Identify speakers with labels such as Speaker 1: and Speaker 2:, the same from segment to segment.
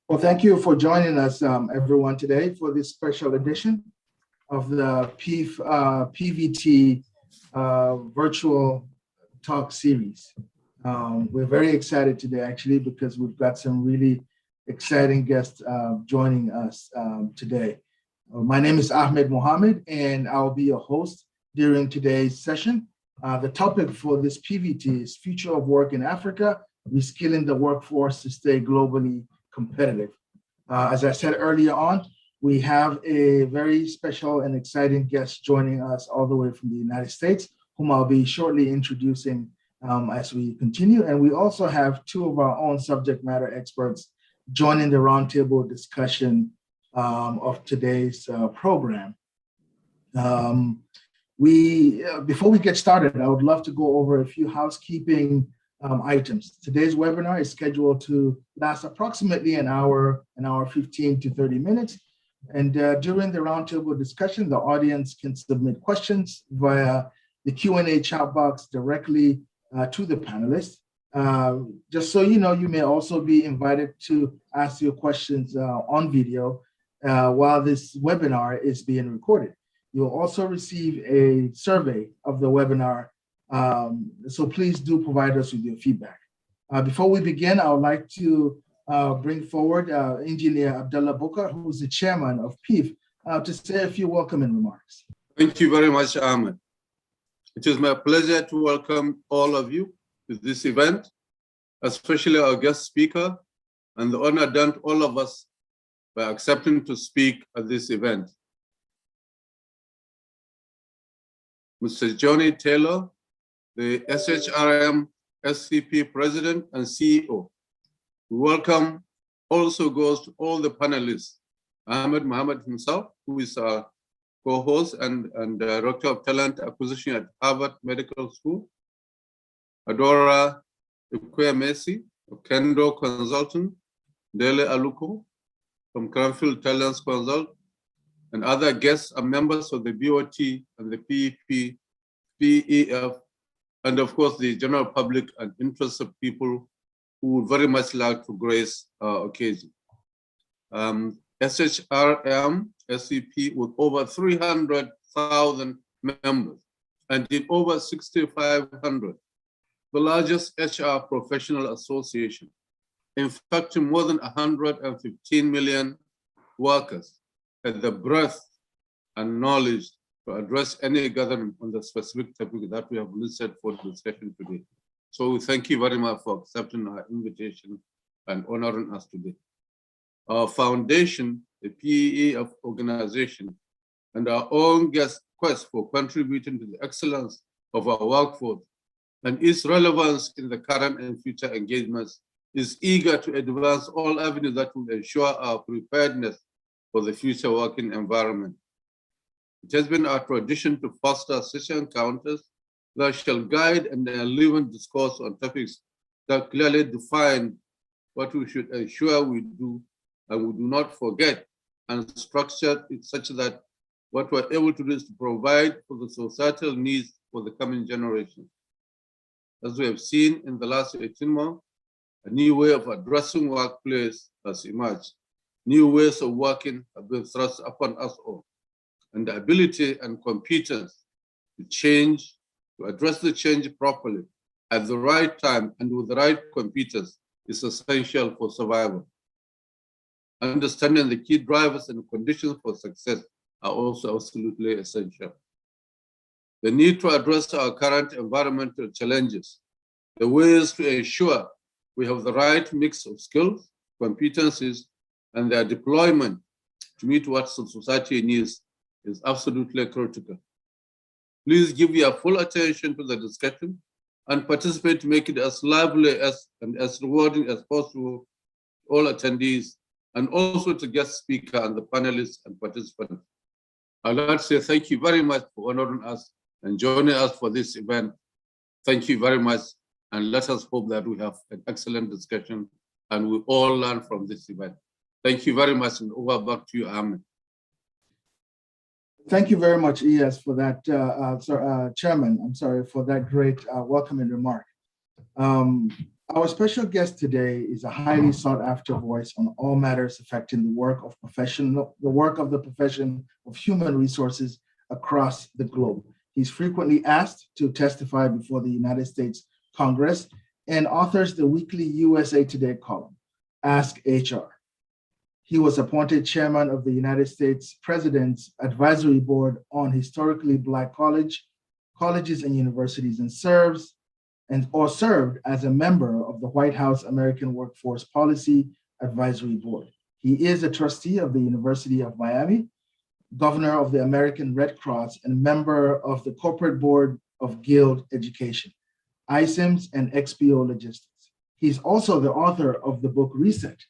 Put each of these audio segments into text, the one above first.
Speaker 1: Well, thank you for joining us, everyone, today for this special edition of the PEEF PVT virtual talk series. We're very excited today, actually, because we've got some really exciting guests joining us today. My name is Ahmed Mohammed, and I'll be your host during today's session. The topic for this PVT is Future of Work in Africa, Reskilling the Workforce to Stay Globally Competitive. As I said earlier on, we have a very special and exciting guest joining us all the way from the United States, whom I'll be shortly introducing as we continue. And we also have two of our own subject matter experts joining the roundtable discussion of today's program. Before we get started, I would love to go over a few housekeeping items. Today's webinar is scheduled to last approximately an hour 15 to 30 minutes. And during the roundtable discussion, the audience can submit questions via the Q&A chat box directly to the panelists. Just so you know, you may also be invited to ask your questions on video while this webinar is being recorded. You'll also receive a survey of the webinar, so please do provide us with your feedback. Before we begin, I would like to bring forward Engineer Abdullah Bukar, who is the chairman of PEEF, to say a few welcoming remarks.
Speaker 2: Thank you very much, Ahmed. It is my pleasure to welcome all of you to this event, especially our guest speaker, and the honor done to all of us by accepting to speak at this event. Mr. Johnny Taylor, the SHRM-SCP President and CEO. Welcome also goes to all the panelists. Ahmed Mohammed himself, who is our co-host and Director of Talent Acquisition at Harvard Medical School. Adora Messi of Kendo Consulting, Dele Aluko from Cranfield Talents Consult, and other guests and members of the BOT and the PEP, PEF, and of course the general public and interested people who would very much like to grace our occasion. SHRM-SCP with over 300,000 members and in over 6,500, the largest HR professional association, infecting more than 115 million workers, at the breadth and knowledge to address any gathering on the specific topic that we have listed for discussion today. So we thank you very much for accepting our invitation and honoring us today. Our foundation, the PEEF organization, and our own guest quest for contributing to the excellence of our workforce and its relevance in the current and future engagements is eager to advance all avenues that will ensure our preparedness for the future working environment. It has been our tradition to foster session encounters that shall guide and enliven discourse on topics that clearly define what we should ensure we do and we do not forget, and structure it such that what we're able to do is to provide for the societal needs for the coming generation. As we have seen in the last 18 months, a new way of addressing workplace has emerged. New ways of working have been thrust upon us all, and the ability and competence to change, to address the change properly at the right time and with the right competence is essential for survival. Understanding the key drivers and conditions for success are also absolutely essential. The need to address our current environmental challenges, the ways to ensure we have the right mix of skills, competencies, and their deployment to meet what society needs is absolutely critical. Please give your full attention to the discussion and participate to make it as lively and as rewarding as possible to all attendees, and also to guest speaker and the panelists and participants. I'd like to say thank you very much for honoring us and joining us for this event. Thank you very much, and let us hope that we have an excellent discussion and we all learn from this event. Thank you very much, and over back to you, Ahmed.
Speaker 1: Thank you very much, ES, for that, Chairman, I'm sorry, for that great welcoming remark. Our special guest today is a highly sought after voice on all matters affecting the work of the profession of human resources across the globe. He's frequently asked to testify before the United States Congress and authors the weekly USA Today column, Ask HR. He was appointed chairman of the United States President's Advisory Board on Historically Black colleges and universities, and served as a member of the White House American Workforce Policy Advisory Board. He is a trustee of the University of Miami, governor of the American Red Cross, and member of the corporate board of Guild Education, ISIMS, and XPO Logistics. He's also the author of the book Reset,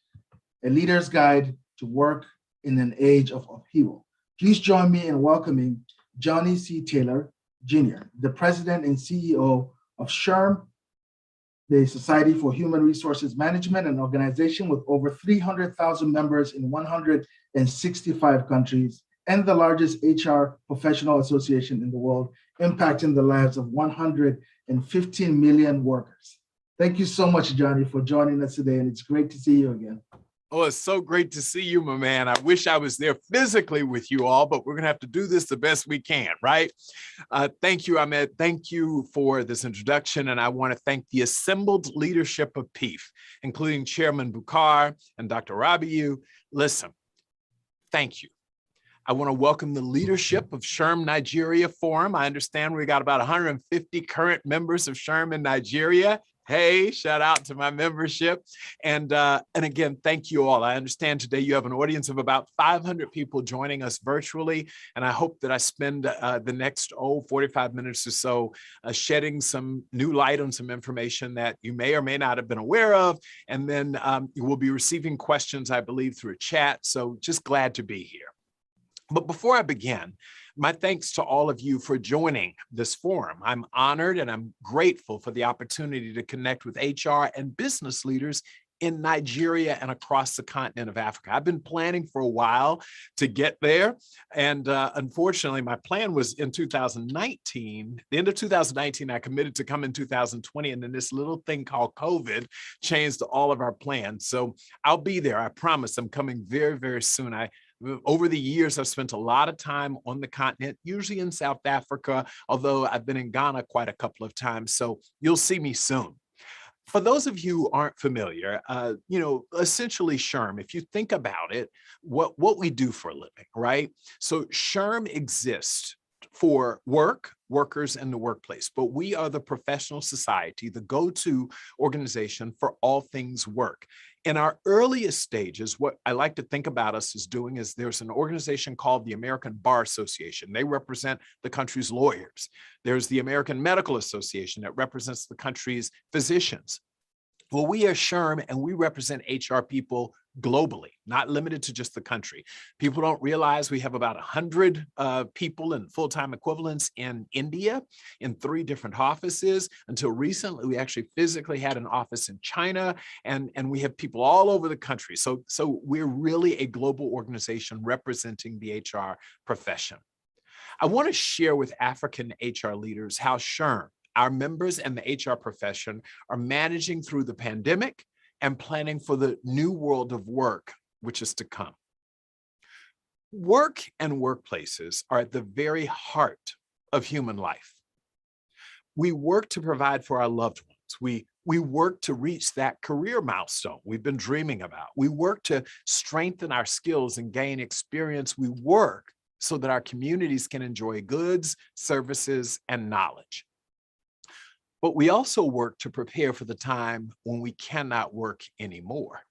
Speaker 1: A Leader's Guide to Work in an Age of Upheaval. Please join me in welcoming Johnny C. Taylor, Jr., the president and CEO of SHRM, the Society for Human Resources Management, an organization with over 300,000 members in 165 countries, and the largest HR professional association in the world, impacting the lives of 115 million workers. Thank you so much, Johnny, for joining us today, and it's great to see you again.
Speaker 3: Oh, it's so great to see you, my man. I wish I was there physically with you all, but we're going to have to do this the best we can, right? Thank you, Ahmed. Thank you for this introduction. And I want to thank the assembled leadership of PEEF, including Chairman Bukhar and Dr. Rabiu. Listen, thank you. I want to welcome the leadership of SHRM Nigeria Forum. I understand we got about 150 current members of SHRM in Nigeria. Hey, shout out to my membership. And again, thank you all. I understand today you have an audience of about 500 people joining us virtually. And I hope that I spend the next 45 minutes or so shedding some new light on some information that you may or may not have been aware of. And then you will be receiving questions, I believe, through a chat. So just glad to be here. But before I begin, my thanks to all of you for joining this forum. I'm honored and I'm grateful for the opportunity to connect with HR and business leaders in Nigeria and across the continent of Africa. I've been planning for a while to get there. And unfortunately, my plan was in 2019. The end of 2019, I committed to come in 2020. And then this little thing called COVID changed all of our plans. So I'll be there. I promise I'm coming very, very soon. Over the years, I've spent a lot of time on the continent, usually in South Africa, although I've been in Ghana quite a couple of times. So you'll see me soon. For those of you who aren't familiar, essentially SHRM, if you think about it, what we do for a living, right? So SHRM exists for workers in the workplace, but we are the professional society, the go-to organization for all things work. In our earliest stages, what I like to think about us as doing is there's an organization called the American Bar Association. They represent the country's lawyers. There's the American Medical Association that represents the country's physicians. Well, we are SHRM and we represent HR people globally, not limited to just the country. People don't realize we have about 100 people and full-time equivalents in India in 3 different offices. Until recently, we actually physically had an office in China, and we have people all over the country. So we're really a global organization representing the HR profession. I want to share with African HR leaders how SHRM, our members and the HR profession, are managing through the pandemic and planning for the new world of work, which is to come. Work and workplaces are at the very heart of human life. We work to provide for our loved ones. We work to reach that career milestone we've been dreaming about. We work to strengthen our skills and gain experience. We work so that our communities can enjoy goods, services, and knowledge. But we also work to prepare for the time when we cannot work anymore.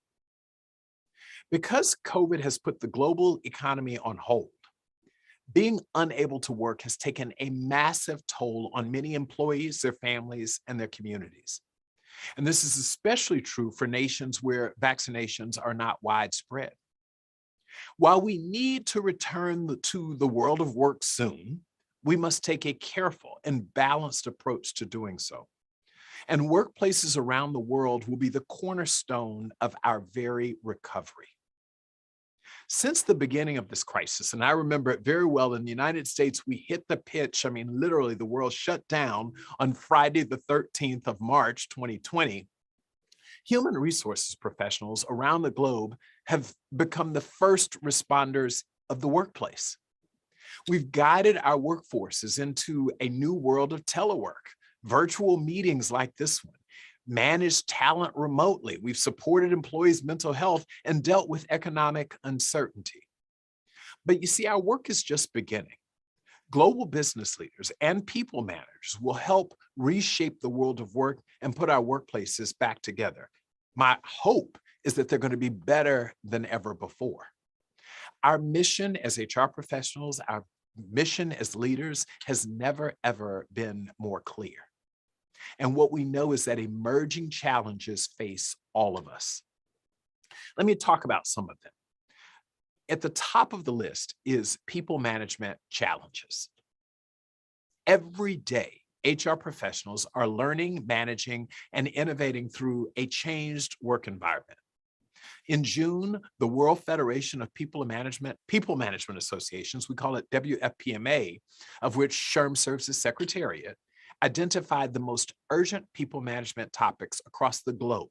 Speaker 3: Because COVID has put the global economy on hold, being unable to work has taken a massive toll on many employees, their families, and their communities. And this is especially true for nations where vaccinations are not widespread. While we need to return to the world of work soon, we must take a careful and balanced approach to doing so. And workplaces around the world will be the cornerstone of our very recovery. Since the beginning of this crisis, and I remember it very well, in the United States, we hit the pitch. I mean, literally, the world shut down on Friday, the 13th of March, 2020. Human resources professionals around the globe have become the first responders of the workplace. We've guided our workforces into a new world of telework, virtual meetings like this one, managed talent remotely. We've supported employees' mental health and dealt with economic uncertainty. But you see, our work is just beginning. Global business leaders and people managers will help reshape the world of work and put our workplaces back together. My hope is that they're going to be better than ever before. Our mission as HR professionals, our mission as leaders has never, ever been more clear. And what we know is that emerging challenges face all of us. Let me talk about some of them. At the top of the list is people management challenges. Every day, HR professionals are learning, managing, and innovating through a changed work environment. In June, the World Federation of People Management Associations, we call it WFPMA, of which SHRM serves as secretariat, identified the most urgent people management topics across the globe.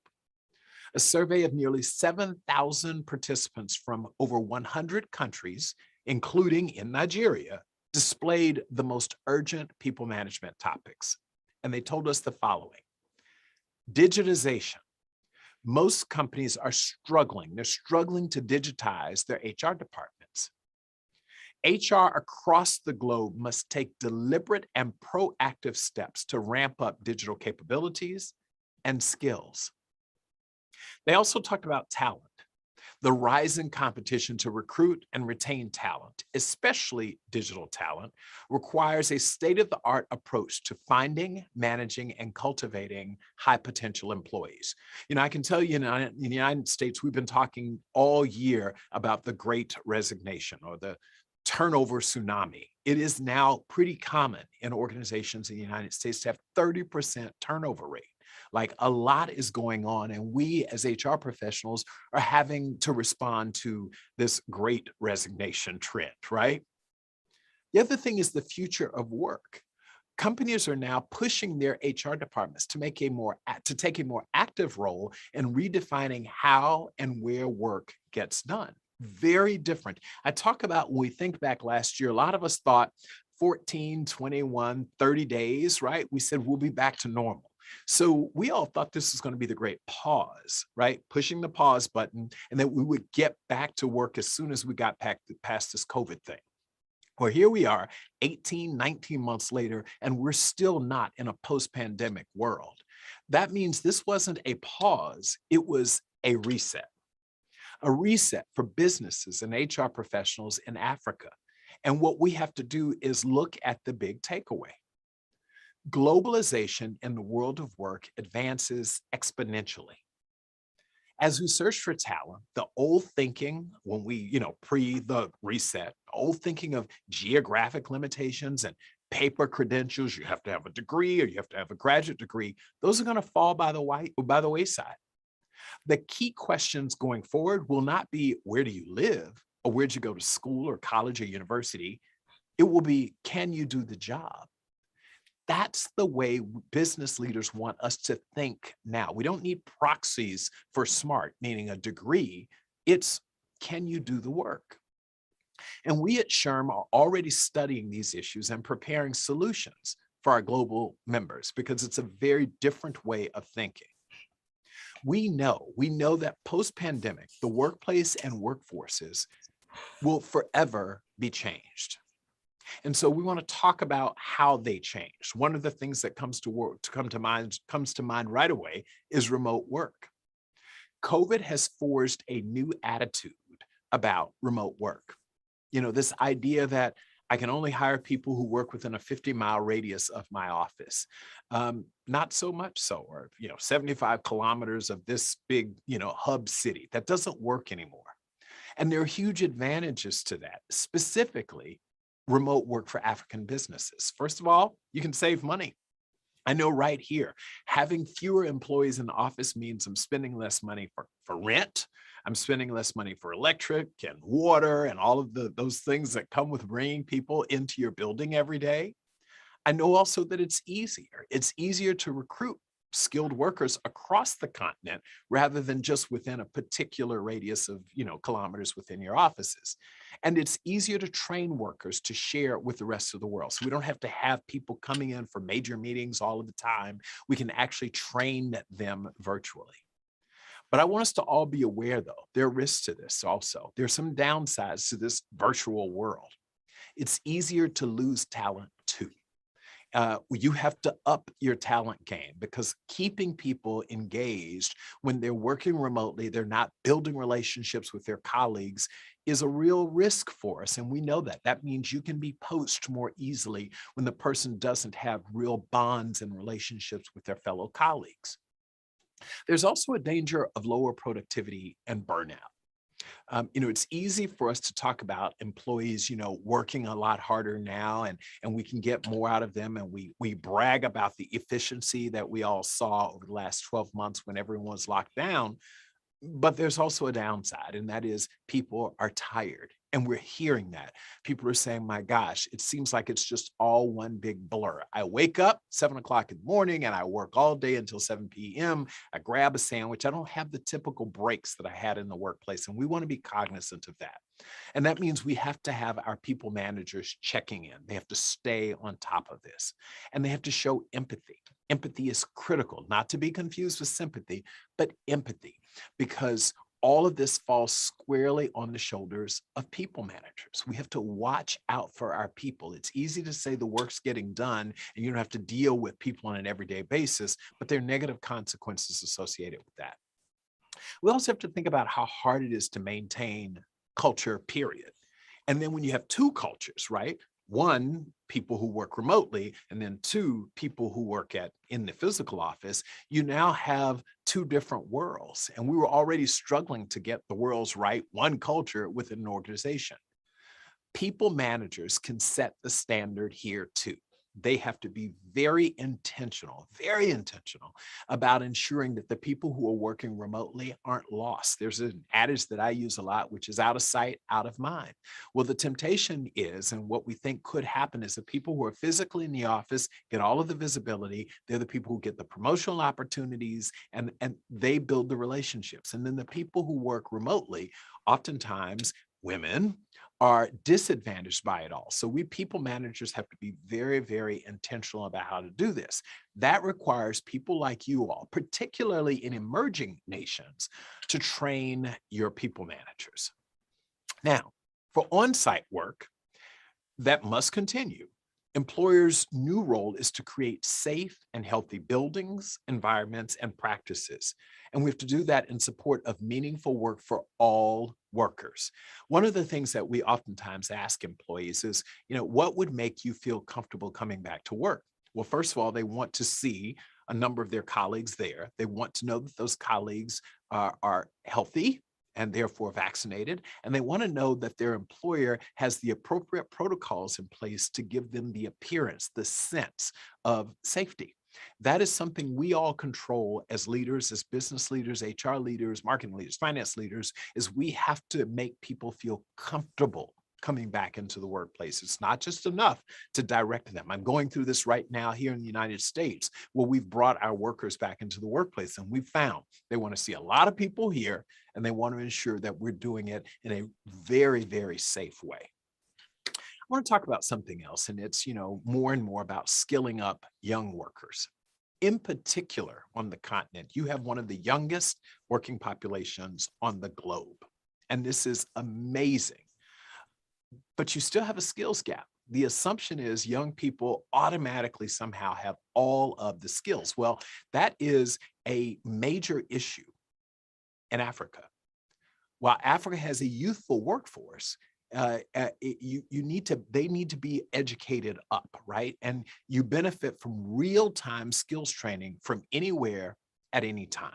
Speaker 3: A survey of nearly 7,000 participants from over 100 countries, including in Nigeria, displayed the most urgent people management topics. And they told us the following. Digitization. Most companies are struggling. They're struggling to digitize their HR departments. HR across the globe must take deliberate and proactive steps to ramp up digital capabilities and skills. They also talked about talent. The rising competition to recruit and retain talent, especially digital talent, requires a state-of-the-art approach to finding, managing, and cultivating high-potential employees. You know, I can tell you in the United States, we've been talking all year about the Great Resignation or the turnover tsunami. It is now pretty common in organizations in the United States to have 30% turnover rate. Like a lot is going on, and we as HR professionals are having to respond to this great resignation trend, right? The other thing is the future of work. Companies are now pushing their HR departments to take a more active role in redefining how and where work gets done. Very different. I talk about when we think back last year, a lot of us thought 14, 21, 30 days, right? We said we'll be back to normal. So we all thought this was going to be the great pause, right? Pushing the pause button, and that we would get back to work as soon as we got past this COVID thing. Well, here we are 18, 19 months later, and we're still not in a post-pandemic world. That means this wasn't a pause, it was a reset. A reset for businesses and HR professionals in Africa. And what we have to do is look at the big takeaway. Globalization in the world of work advances exponentially. As we search for talent, the old thinking when we, pre the reset, old thinking of geographic limitations and paper credentials, you have to have a degree or you have to have a graduate degree, those are going to fall by the wayside. The key questions going forward will not be where do you live or where'd you go to school or college or university. It will be, can you do the job? That's the way business leaders want us to think now. We don't need proxies for SMART, meaning a degree. It's, can you do the work? And we at SHRM are already studying these issues and preparing solutions for our global members because it's a very different way of thinking. We know that post-pandemic, the workplace and workforces will forever be changed. And so we want to talk about how they changed. One of the things that comes to mind right away is remote work. COVID has forged a new attitude about remote work. This idea that I can only hire people who work within a 50-mile radius of my office. Not so much so, or 75 kilometers of this big, hub city. That doesn't work anymore. And there are huge advantages to that, specifically remote work for African businesses. First of all, you can save money. I know right here, having fewer employees in the office means I'm spending less money for rent. I'm spending less money for electric and water and all of those things that come with bringing people into your building every day. I know also that it's easier. It's easier to recruit skilled workers across the continent rather than just within a particular radius of, kilometers within your offices. And it's easier to train workers to share with the rest of the world. So we don't have to have people coming in for major meetings all of the time. We can actually train them virtually. But I want us to all be aware, though, there are risks to this also. There are some downsides to this virtual world. It's easier to lose talent too. You have to up your talent game, because keeping people engaged when they're working remotely, they're not building relationships with their colleagues, is a real risk for us. And we know that. That means you can be poached more easily when the person doesn't have real bonds and relationships with their fellow colleagues. There's also a danger of lower productivity and burnout. It's easy for us to talk about employees, working a lot harder now, and we can get more out of them. And we brag about the efficiency that we all saw over the last 12 months when everyone was locked down. But there's also a downside, and that is people are tired. And we're hearing that. People are saying, my gosh, it seems like it's just all one big blur. I wake up 7 o'clock in the morning and I work all day until 7 p.m. I grab a sandwich. I don't have the typical breaks that I had in the workplace. And we want to be cognizant of that. And that means we have to have our people managers checking in. They have to stay on top of this. And they have to show empathy. Empathy is critical, not to be confused with sympathy, but empathy, because all of this falls squarely on the shoulders of people managers. We have to watch out for our people. It's easy to say the work's getting done and you don't have to deal with people on an everyday basis, but there are negative consequences associated with that. We also have to think about how hard it is to maintain culture, period. And then when you have two cultures, right? One, people who work remotely, and then two, people who work in the physical office, you now have two different worlds. And we were already struggling to get the worlds right, one culture within an organization. People managers can set the standard here too. They have to be very intentional about ensuring that the people who are working remotely aren't lost. There's an adage that I use a lot, which is out of sight, out of mind. Well, the temptation is, and what we think could happen, is the people who are physically in the office get all of the visibility. They're the people who get the promotional opportunities, and they build the relationships. And then the people who work remotely, oftentimes women, are disadvantaged by it all. So we people managers have to be very, very intentional about how to do this. That requires people like you all, particularly in emerging nations, to train your people managers. Now, for on-site work, that must continue. Employers' new role is to create safe and healthy buildings, environments, and practices. And we have to do that in support of meaningful work for all workers. One of the things that we oftentimes ask employees is, what would make you feel comfortable coming back to work? Well, first of all, they want to see a number of their colleagues there. They want to know that those colleagues are healthy and therefore vaccinated. And they want to know that their employer has the appropriate protocols in place to give them the appearance, the sense of safety. That is something we all control as leaders, as business leaders, HR leaders, marketing leaders, finance leaders, is we have to make people feel comfortable coming back into the workplace. It's not just enough to direct them. I'm going through this right now here in the United States, where we've brought our workers back into the workplace, and we've found they want to see a lot of people here, and they want to ensure that we're doing it in a very, very safe way. I want to talk about something else, and it's, more and more about skilling up young workers. In particular, on the continent, you have one of the youngest working populations on the globe, and this is amazing. But you still have a skills gap. The assumption is young people automatically somehow have all of the skills. Well, that is a major issue in Africa. While Africa has a youthful workforce, they need to be educated up, right? And you benefit from real-time skills training from anywhere at any time.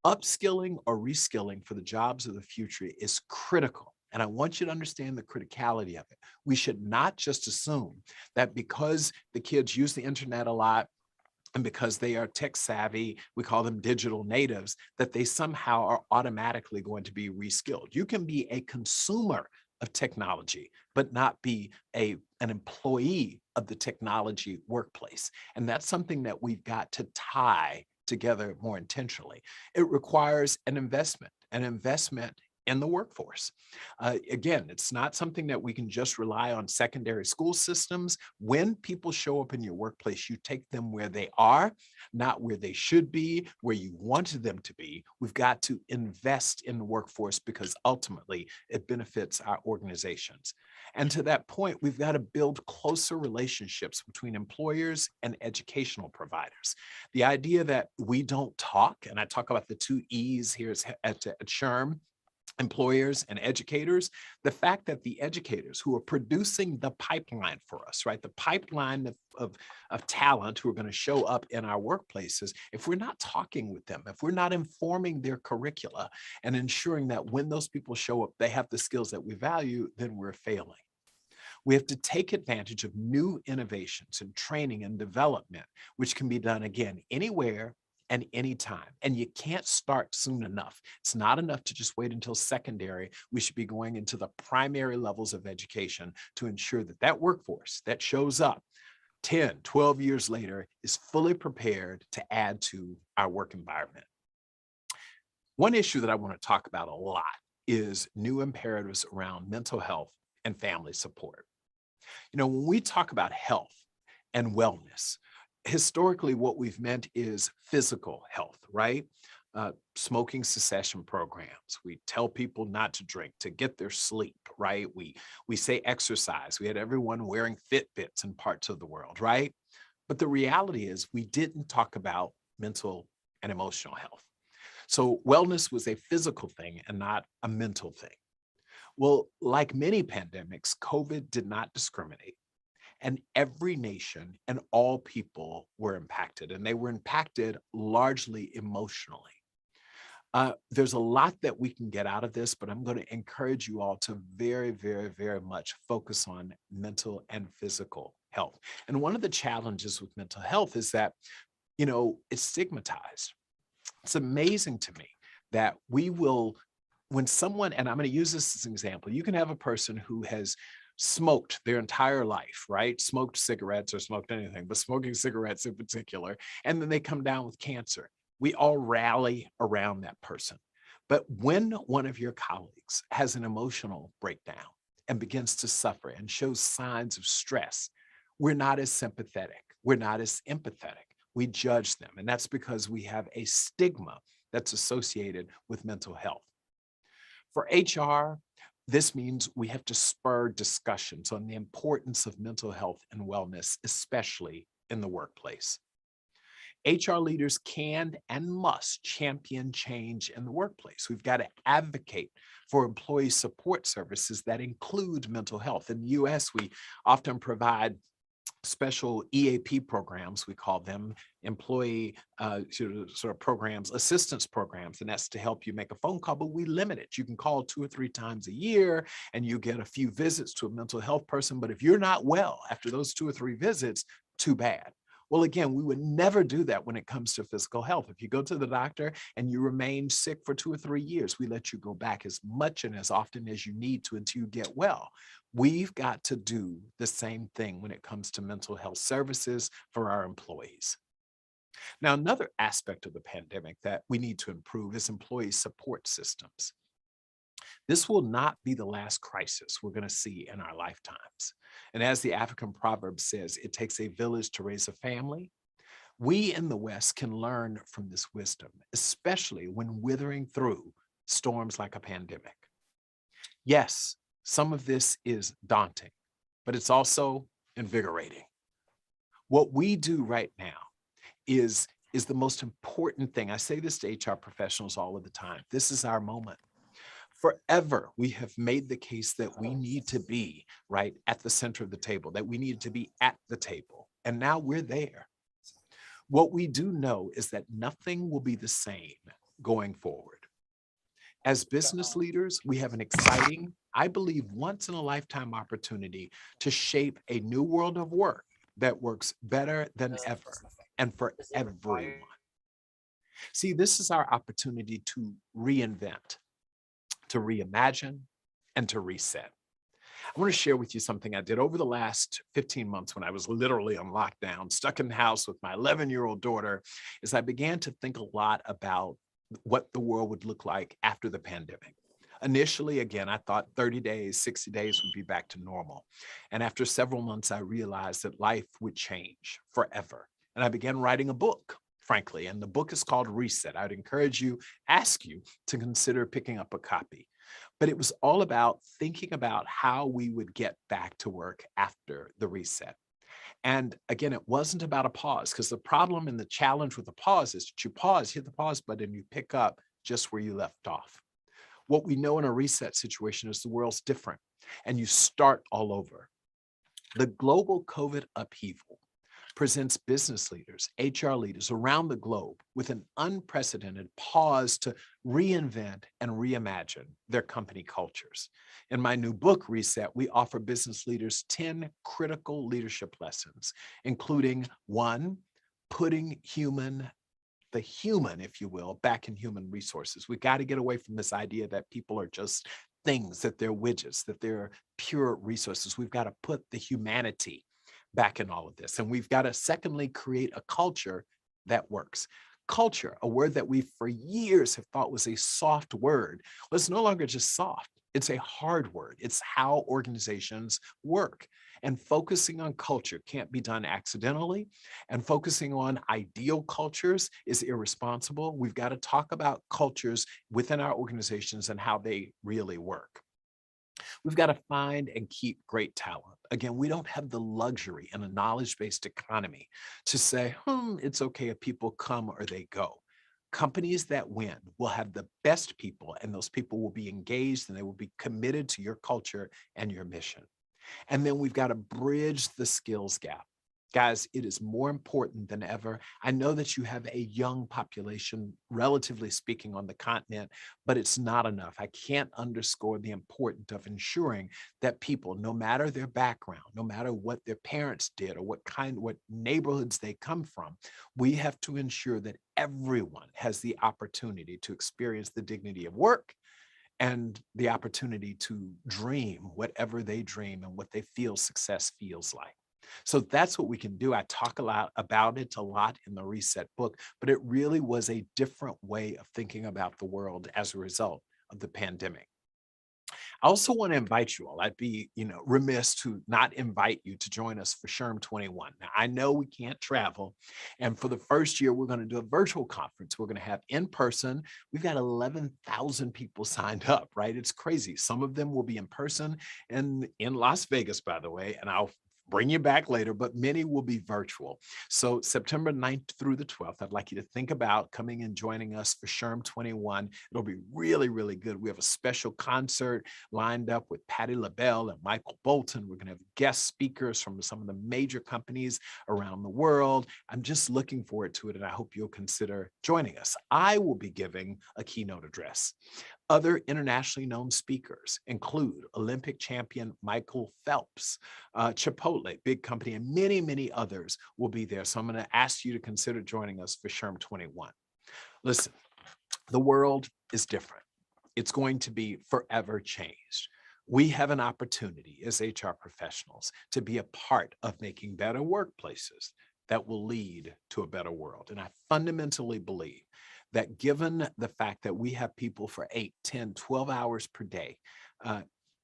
Speaker 3: Upskilling or reskilling for the jobs of the future is critical. And I want you to understand the criticality of it. We should not just assume that because the kids use the internet a lot and because they are tech savvy, we call them digital natives, that they somehow are automatically going to be reskilled. You can be a consumer of technology, but not be an employee of the technology workplace. And that's something that we've got to tie together more intentionally. It requires an investment in the workforce. Again, it's not something that we can just rely on secondary school systems. When people show up in your workplace, you take them where they are, not where they should be, where you wanted them to be. We've got to invest in the workforce because ultimately it benefits our organizations. And to that point, we've got to build closer relationships between employers and educational providers. The idea that we don't talk, and I talk about the 2 E's here at SHRM, employers and educators, the fact that the educators who are producing the pipeline for us, right? The pipeline of talent who are going to show up in our workplaces, if we're not talking with them, if we're not informing their curricula and ensuring that when those people show up, they have the skills that we value, then we're failing. We have to take advantage of new innovations and training and development, which can be done again, anywhere and anytime. And you can't start soon enough. It's not enough to just wait until secondary. We should be going into the primary levels of education to ensure that that workforce that shows up 10, 12 years later is fully prepared to add to our work environment. One issue that I want to talk about a lot is new imperatives around mental health and family support. You know, when we talk about health and wellness, historically, what we've meant is physical health, right? Smoking cessation programs. We tell people not to drink, to get their sleep, right? We say exercise. We had everyone wearing Fitbits in parts of the world, right? But the reality is we didn't talk about mental and emotional health. So wellness was a physical thing and not a mental thing. Well, like many pandemics, COVID did not discriminate. And every nation and all people were impacted, and they were impacted largely emotionally. There's a lot that we can get out of this, but I'm going to encourage you all to very, very, very much focus on mental and physical health. And one of the challenges with mental health is that, you know, it's stigmatized. It's amazing to me that we will, when someone, and I'm going to use this as an example, you can have a person who has smoked their entire life, right? Smoked cigarettes or smoked anything, but smoking cigarettes in particular. And then they come down with cancer. We all rally around that person. But when one of your colleagues has an emotional breakdown and begins to suffer and shows signs of stress, we're not as sympathetic. We're not as empathetic. We judge them. And that's because we have a stigma that's associated with mental health. For HR, this means we have to spur discussions on the importance of mental health and wellness, especially in the workplace. HR leaders can and must champion change in the workplace. We've got to advocate for employee support services that include mental health. In the US, we often provide special EAP programs, we call them employee sort of programs, assistance programs, and that's to help you make a phone call, but we limit it. You can call 2 or 3 times a year and you get a few visits to a mental health person, but if you're not well after those 2 or 3 visits, too bad. Well, again, we would never do that when it comes to physical health. If you go to the doctor and you remain sick for 2 or 3 years, we let you go back as much and as often as you need to until you get well. We've got to do the same thing when it comes to mental health services for our employees. Now, another aspect of the pandemic that we need to improve is employee support systems. This will not be the last crisis we're going to see in our lifetimes. And as the African proverb says, it takes a village to raise a family. We in the West can learn from this wisdom, especially when withering through storms like a pandemic. Yes, some of this is daunting, but it's also invigorating. What we do right now is the most important thing. I say this to HR professionals all of the time. This is our moment. Forever, we have made the case that we need to be right at the center of the table, that we need to be at the table. And now we're there. What we do know is that nothing will be the same going forward. As business leaders, we have an exciting, I believe, once in a lifetime opportunity to shape a new world of work that works better than ever and for everyone. See, this is our opportunity to reinvent, to reimagine, and to reset. I want to share with you something I did over the last 15 months when I was literally on lockdown, stuck in the house with my 11-year-old daughter, is I began to think a lot about what the world would look like after the pandemic. Initially, again, I thought 30 days, 60 days would be back to normal. And after several months, I realized that life would change forever. And I began writing a book, frankly, and the book is called Reset. I'd ask you to consider picking up a copy. But it was all about thinking about how we would get back to work after the reset. And again, it wasn't about a pause, because the problem and the challenge with a pause is that you pause, hit the pause button, you pick up just where you left off. What we know in a reset situation is the world's different and you start all over. The global COVID upheaval presents business leaders, HR leaders around the globe with an unprecedented pause to reinvent and reimagine their company cultures. In my new book, Reset, we offer business leaders 10 critical leadership lessons, including 1, putting the human, if you will, back in human resources. We got to get away from this idea that people are just things, that they're widgets, that they're pure resources. We've got to put the humanity back in all of this. And we've got to, secondly, create a culture that works. Culture, a word that we for years have thought was a soft word. Well, it's no longer just soft. It's a hard word. It's how organizations work. And focusing on culture can't be done accidentally. And focusing on ideal cultures is irresponsible. We've got to talk about cultures within our organizations and how they really work. We've got to find and keep great talent. Again, we don't have the luxury in a knowledge-based economy to say, it's okay if people come or they go. Companies that win will have the best people, and those people will be engaged and they will be committed to your culture and your mission. And then we've got to bridge the skills gap. Guys, it is more important than ever. I know that you have a young population, relatively speaking, on the continent, but it's not enough. I can't underscore the importance of ensuring that people, no matter their background, no matter what their parents did or what neighborhoods they come from, we have to ensure that everyone has the opportunity to experience the dignity of work and the opportunity to dream whatever they dream and what they feel success feels like. So that's what we can do. I talk a lot about it a lot in the Reset book, but it really was a different way of thinking about the world as a result of the pandemic. I also want to invite you all. I'd be, remiss to not invite you to join us for SHRM 21. Now, I know we can't travel, and for the first year, we're going to do a virtual conference. We're going to have in person. We've got 11,000 people signed up, right? It's crazy. Some of them will be in person and in Las Vegas, by the way, and I'll bring you back later, but many will be virtual. So September 9th through the 12th, I'd like you to think about coming and joining us for SHRM 21. It'll be really, really good. We have a special concert lined up with Patti LaBelle and Michael Bolton. We're going to have guest speakers from some of the major companies around the world. I'm just looking forward to it, and I hope you'll consider joining us. I will be giving a keynote address. Other internationally known speakers include Olympic champion Michael Phelps, Chipotle, big company, and many, many others will be there. So I'm going to ask you to consider joining us for SHRM 21. Listen, the world is different. It's going to be forever changed. We have an opportunity as HR professionals to be a part of making better workplaces that will lead to a better world. And I fundamentally believe that given the fact that we have people for 8, 10, 12 hours per day,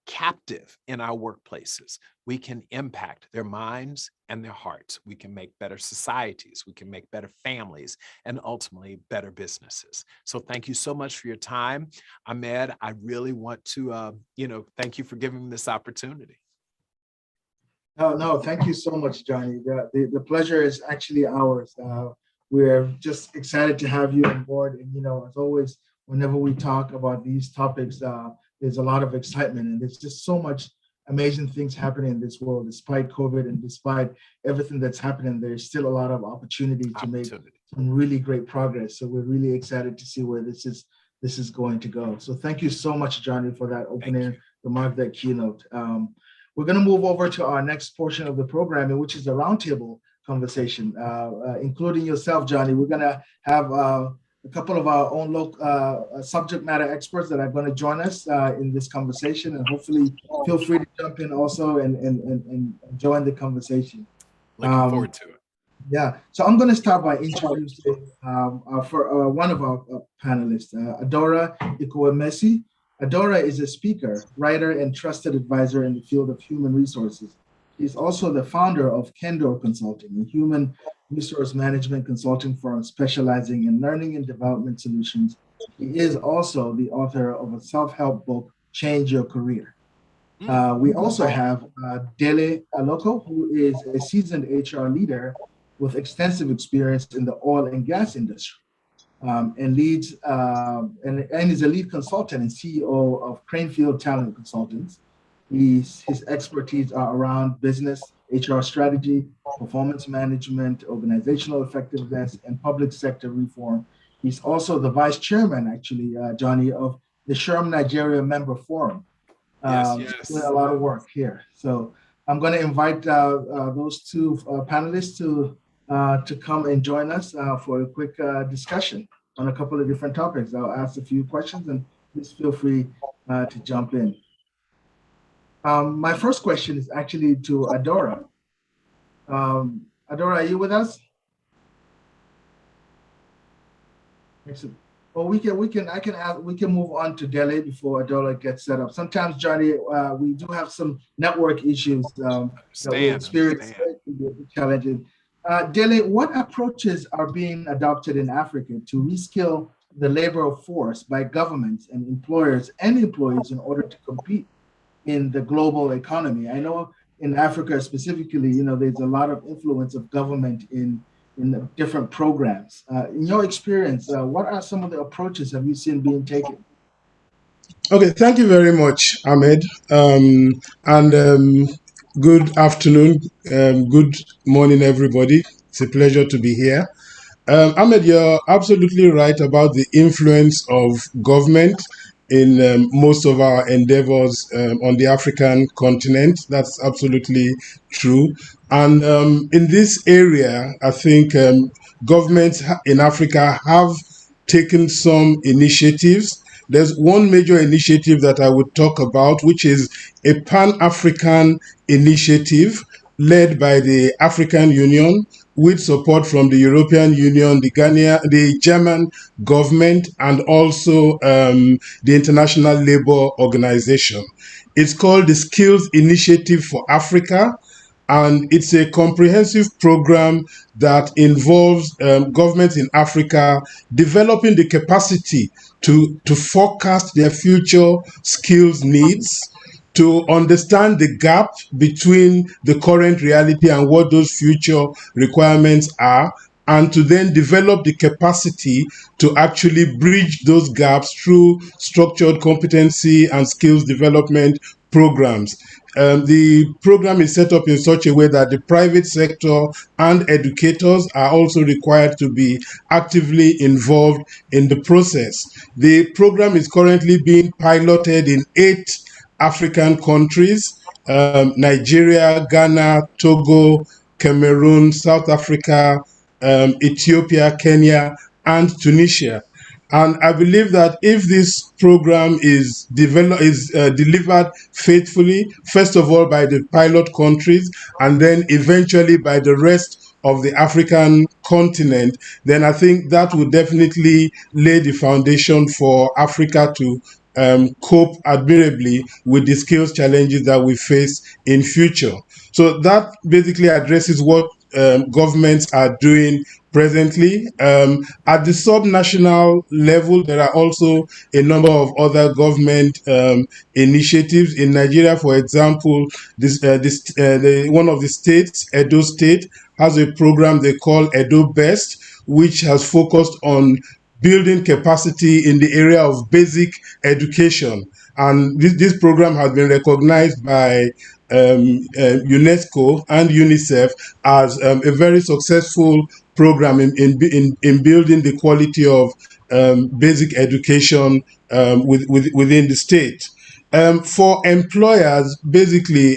Speaker 3: captive in our workplaces, we can impact their minds and their hearts. We can make better societies. We can make better families and ultimately better businesses. So thank you so much for your time. Ahmed, I really want to, thank you for giving me this opportunity.
Speaker 1: No, thank you so much, Johnny. The pleasure is actually ours. We're just excited to have you on board. And, as always, whenever we talk about these topics, there's a lot of excitement, and there's just so much amazing things happening in this world. Despite COVID and despite everything that's happening, there's still a lot of opportunity to make some really great progress. So we're really excited to see where this is going to go. So thank you so much, Johnny, for that opening remark, that keynote. We're going to move over to our next portion of the program, which is the roundtable conversation, including yourself, Johnny. We're going to have a couple of our own local subject matter experts that are going to join us in this conversation, and hopefully feel free to jump in also and join the conversation.
Speaker 3: Looking forward to it.
Speaker 1: Yeah, so I'm going to start by introducing one of our panelists, Adora Ikuemesi. Adora is a speaker, writer, and trusted advisor in the field of human resources. She's also the founder of Kendor Consulting, a human resource management consulting firm specializing in learning and development solutions. He is also the author of a self-help book, Change Your Career. We also have Dele Aloko, who is a seasoned HR leader with extensive experience in the oil and gas industry, and leads and is a lead consultant and CEO of Cranefield Talent Consultants. His expertise are around business, HR strategy, performance management, organizational effectiveness, and public sector reform. He's also the vice chairman, actually, Johnny, of the SHRM Nigeria Member Forum.
Speaker 3: Yes.
Speaker 1: Doing a lot of work here. So I'm going to invite those two panelists to come and join us for a quick discussion on a couple of different topics. I'll ask a few questions and please feel free to jump in. My first question is actually to Adora. Adora, are you with us? Excellent. Well, we can move on to Dele before Adora gets set up. Sometimes, Johnny, we do have some network issues that we experience challenging. Dele, what approaches are being adopted in Africa to reskill the labor force by governments and employers and employees in order to compete in the global economy? I know in Africa specifically, there's a lot of influence of government in the different programs. In your experience, what are some of the approaches have you seen being taken?
Speaker 4: Okay, thank you very much, Ahmed. Good afternoon, good morning, everybody. It's a pleasure to be here. Ahmed, you're absolutely right about the influence of government in most of our endeavors on the African continent. That's absolutely true. And in this area, I think governments in Africa have taken some initiatives. There's one major initiative that I would talk about, which is a Pan-African initiative led by the African Union with support from the European Union, the German government, and also the International Labour Organization. It's called the Skills Initiative for Africa, and it's a comprehensive program that involves governments in Africa developing the capacity to forecast their future skills needs, to understand the gap between the current reality and what those future requirements are, and to then develop the capacity to actually bridge those gaps through structured competency and skills development programs. The program is set up in such a way that the private sector and educators are also required to be actively involved in the process. The program is currently being piloted in 8 African countries: Nigeria, Ghana, Togo, Cameroon, South Africa, Ethiopia, Kenya, and Tunisia. And I believe that if this program is delivered faithfully, first of all by the pilot countries, and then eventually by the rest of the African continent, then I think that would definitely lay the foundation for Africa to cope admirably with the skills challenges that we face in future. So that basically addresses what governments are doing presently. At the subnational level, there are also a number of other government initiatives. In Nigeria, for example, one of the states, Edo State, has a program they call Edo Best, which has focused on building capacity in the area of basic education. And this program has been recognized by UNESCO and UNICEF as a very successful program in building the quality of basic education within the state. For employers, basically,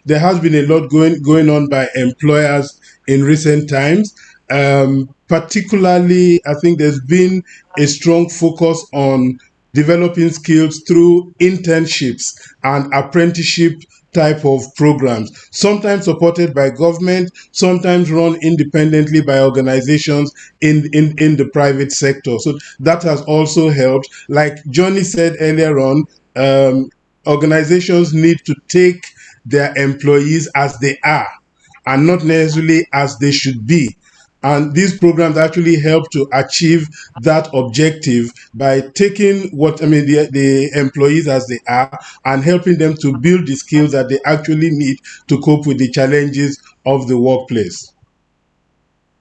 Speaker 4: there has been a lot going on by employers in recent times. Particularly, I think there's been a strong focus on developing skills through internships and apprenticeship type of programs, sometimes supported by government, sometimes run independently by organizations in the private sector. So that has also helped. Like Johnny said earlier on, organizations need to take their employees as they are and not necessarily as they should be. And these programs actually help to achieve that objective by taking the employees as they are and helping them to build the skills that they actually need to cope with the challenges of the workplace.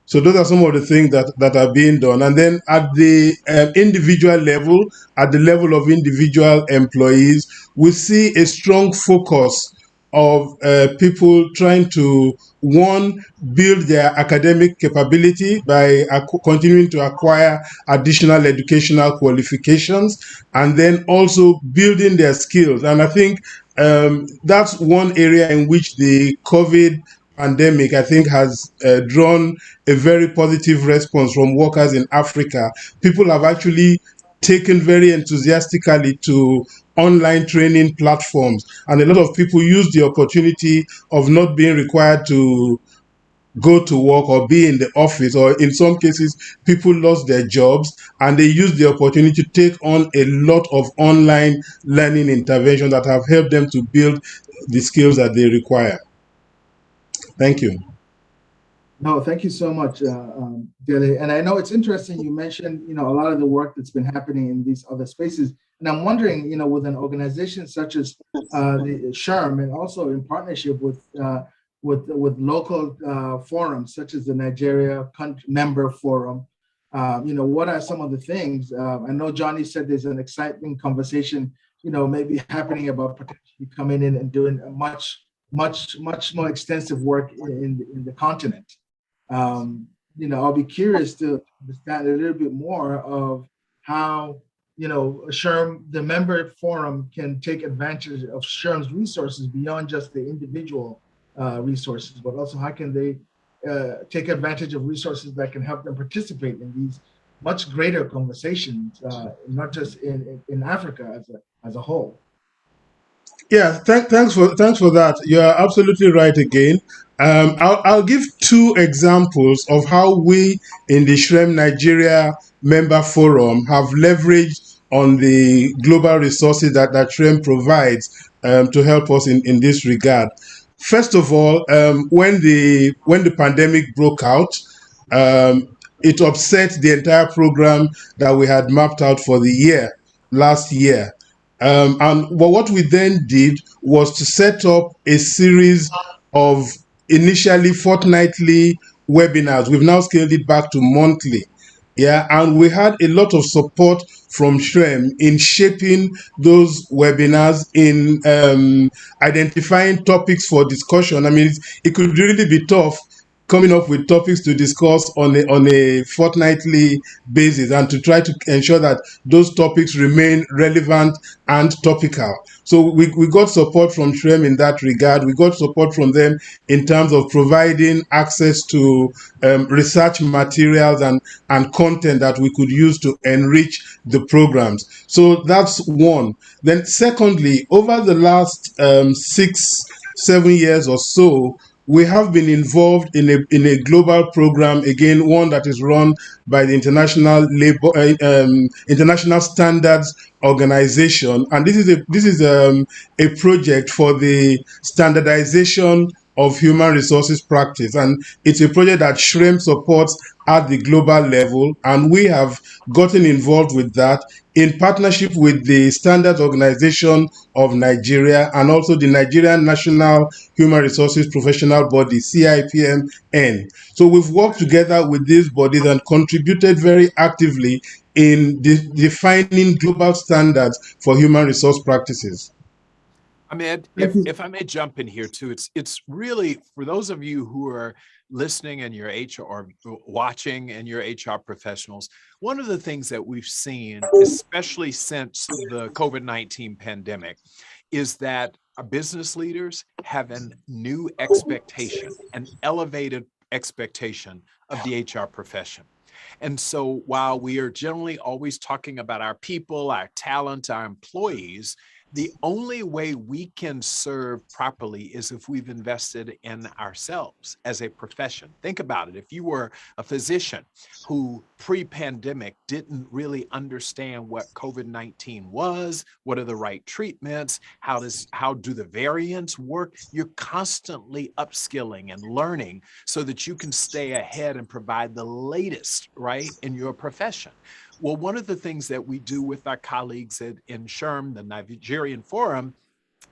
Speaker 4: So those are some of the things that are being done. And then at the individual level, at the level of individual employees, we see a strong focus of people trying to, one, build their academic capability by continuing to acquire additional educational qualifications, and then also building their skills. And I think that's one area in which the COVID pandemic, I think, has drawn a very positive response from workers in Africa. People have actually taken very enthusiastically to online training platforms, and a lot of people use the opportunity of not being required to go to work or be in the office, or in some cases people lost their jobs and they used the opportunity to take on a lot of online learning interventions that have helped them to build the skills that they require. Thank you.
Speaker 1: No, thank you so much, Dele. And I know it's interesting you mentioned, a lot of the work that's been happening in these other spaces. And I'm wondering, with an organization such as the SHRM, and also in partnership with local forums such as the Nigeria Member Forum, what are some of the things? I know Johnny said there's an exciting conversation, maybe happening about potentially coming in and doing a much more extensive work in the continent. I'll be curious to understand a little bit more of how, SHRM, the member forum, can take advantage of SHRM's resources beyond just the individual resources, but also how can they take advantage of resources that can help them participate in these much greater conversations, not just in Africa as a whole.
Speaker 4: Yeah, thanks for that. You are absolutely right again. I'll give two examples of how we in the SHRM Nigeria Member Forum have leveraged on the global resources that SHRM provides to help us in this regard. First of all, when the pandemic broke out, it upset the entire program that we had mapped out for the year last year. And what we then did was to set up a series of initially fortnightly webinars. We've now scaled it back to monthly. Yeah, and we had a lot of support from SHRM in shaping those webinars, in identifying topics for discussion. I mean, it could really be tough coming up with topics to discuss on a fortnightly basis, and to try to ensure that those topics remain relevant and topical. So we got support from SHRM in that regard. We got support from them in terms of providing access to research materials and content that we could use to enrich the programs. So that's one. Then secondly, over the last 6-7 years or so, we have been involved in a global program, again, one that is run by the International Standards Organization, and this is a project for the standardization of human resources practice, and it's a project that SHRM supports at the global level, and we have gotten involved with that in partnership with the Standards Organization of Nigeria and also the Nigerian National Human Resources Professional Body, CIPMN. So we've worked together with these bodies and contributed very actively in defining global standards for human resource practices.
Speaker 3: Ahmed, if I may jump in here too, it's really, for those of you who are listening and you're HR, watching and you're HR professionals, one of the things that we've seen, especially since the COVID-19 pandemic, is that our business leaders have a new expectation, an elevated expectation of the HR profession. And so while we are generally always talking about our people, our talent, our employees, the only way we can serve properly is if we've invested in ourselves as a profession. Think about it. If you were a physician who pre-pandemic didn't really understand what COVID-19 was, what are the right treatments, how do the variants work, you're constantly upskilling and learning so that you can stay ahead and provide the latest, right, in your profession. Well, one of the things that we do with our colleagues in SHRM, the Nigerian Forum,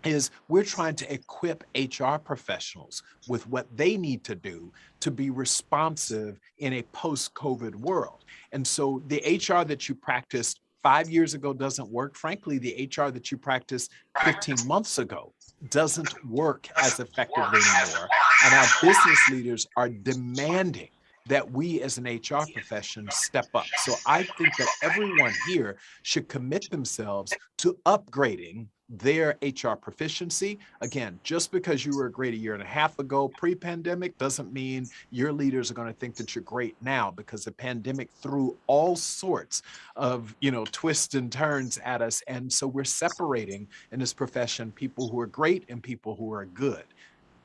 Speaker 3: is we're trying to equip HR professionals with what they need to do to be responsive in a post-COVID world. And so the HR that you practiced 5 years ago doesn't work. Frankly, the HR that you practiced 15 months ago doesn't work as effectively anymore. And our business leaders are demanding that we as an HR profession step up. So I think that everyone here should commit themselves to upgrading their HR proficiency. Again, just because you were great a year and a half ago pre-pandemic doesn't mean your leaders are going to think that you're great now, because the pandemic threw all sorts of, twists and turns at us. And so we're separating in this profession people who are great and people who are good.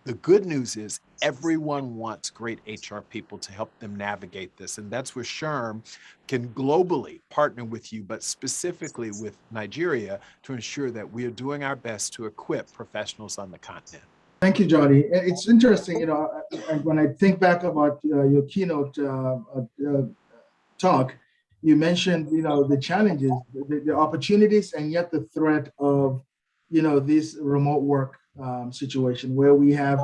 Speaker 3: The good news is everyone wants great HR people to help them navigate this. And that's where SHRM can globally partner with you, but specifically with Nigeria, to ensure that we are doing our best to equip professionals on the continent.
Speaker 1: Thank you, Johnny. It's interesting, when I think back about your keynote talk, you mentioned, the challenges, the opportunities, and yet the threat of, this remote work situation where we have,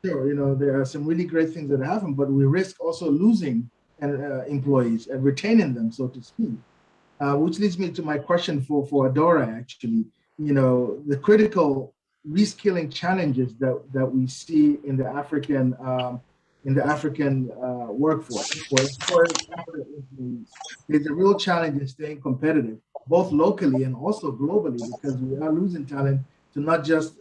Speaker 1: there are some really great things that happen, but we risk also losing employees and retaining them, so to speak. Which leads me to my question for Adora, actually. The critical reskilling challenges that we see in the African workforce for employees. There's a real challenge in staying competitive, both locally and also globally, because we are losing talent to not just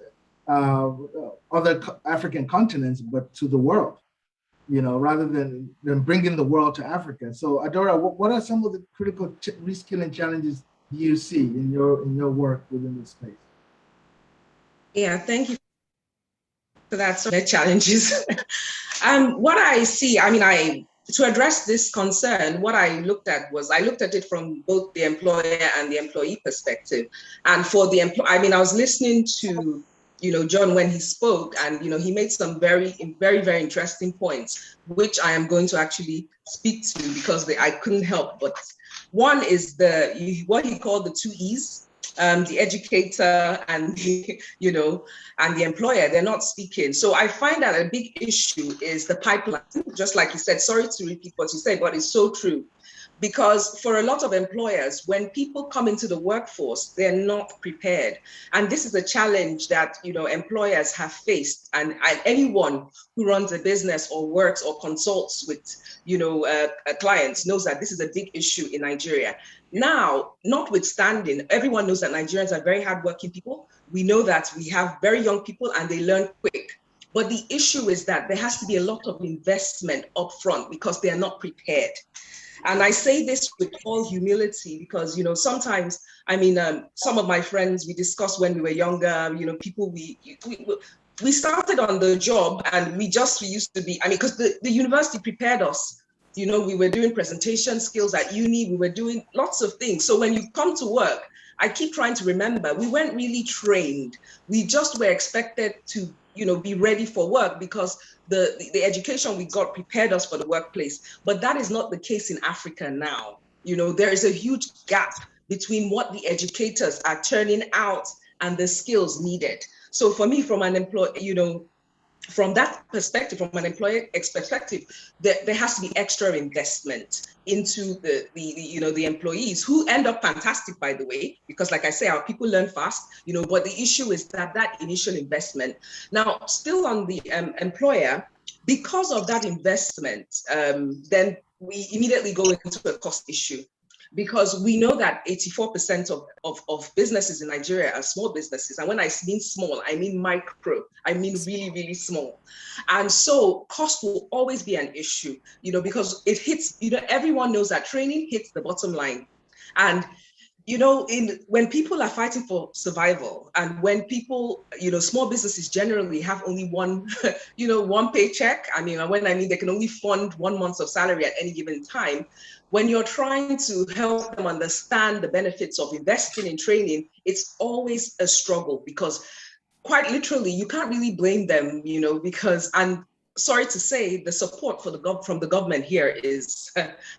Speaker 1: other African continents, but to the world, rather than bringing the world to Africa. So Adora, what are some of the critical reskilling challenges you see in your work within this space?
Speaker 5: Yeah, thank you for that. So the challenges. What I see, to address this concern, what I looked at it from both the employer and the employee perspective. And for the I was listening to John when he spoke, and he made some very, very, very interesting points, which I am going to actually speak to, because I couldn't help but. One is what he called the 2 E's, the educator and and the employer. They're not speaking. So I find that a big issue is the pipeline. Just like you said, sorry to repeat what you said, but it's so true. Because for a lot of employers, when people come into the workforce, they're not prepared. And this is a challenge that, employers have faced. And anyone who runs a business or works or consults with, clients knows that this is a big issue in Nigeria. Now, notwithstanding, everyone knows that Nigerians are very hardworking people. We know that we have very young people and they learn quick. But the issue is that there has to be a lot of investment upfront because they are not prepared. And I say this with all humility because, sometimes, some of my friends, we discussed when we were younger, people we started on the job and we used to be, because the university prepared us. We were doing presentation skills at uni, we were doing lots of things. So when you come to work, I keep trying to remember, we weren't really trained. We just were expected to, be ready for work because the education we got prepared us for the workplace. But that is not the case in Africa now. There is a huge gap between what the educators are churning out and the skills needed. So for me, from an employee, from that perspective, from an employer perspective, there has to be extra investment into the employees, who end up fantastic, by the way, because like I say, our people learn fast, but the issue is that initial investment. Now, still on the employer, because of that investment, then we immediately go into a cost issue. because we know that 84% of businesses in Nigeria are small businesses. And when I mean small, I mean micro, I mean really, really small. And so cost will always be an issue, because it hits, everyone knows that training hits the bottom line. And when people are fighting for survival, and when people, small businesses generally have only one, one paycheck. When they can only fund 1 month of salary at any given time. When you're trying to help them understand the benefits of investing in training, it's always a struggle, because quite literally, you can't really blame them, because, and sorry to say, the support from the government here is,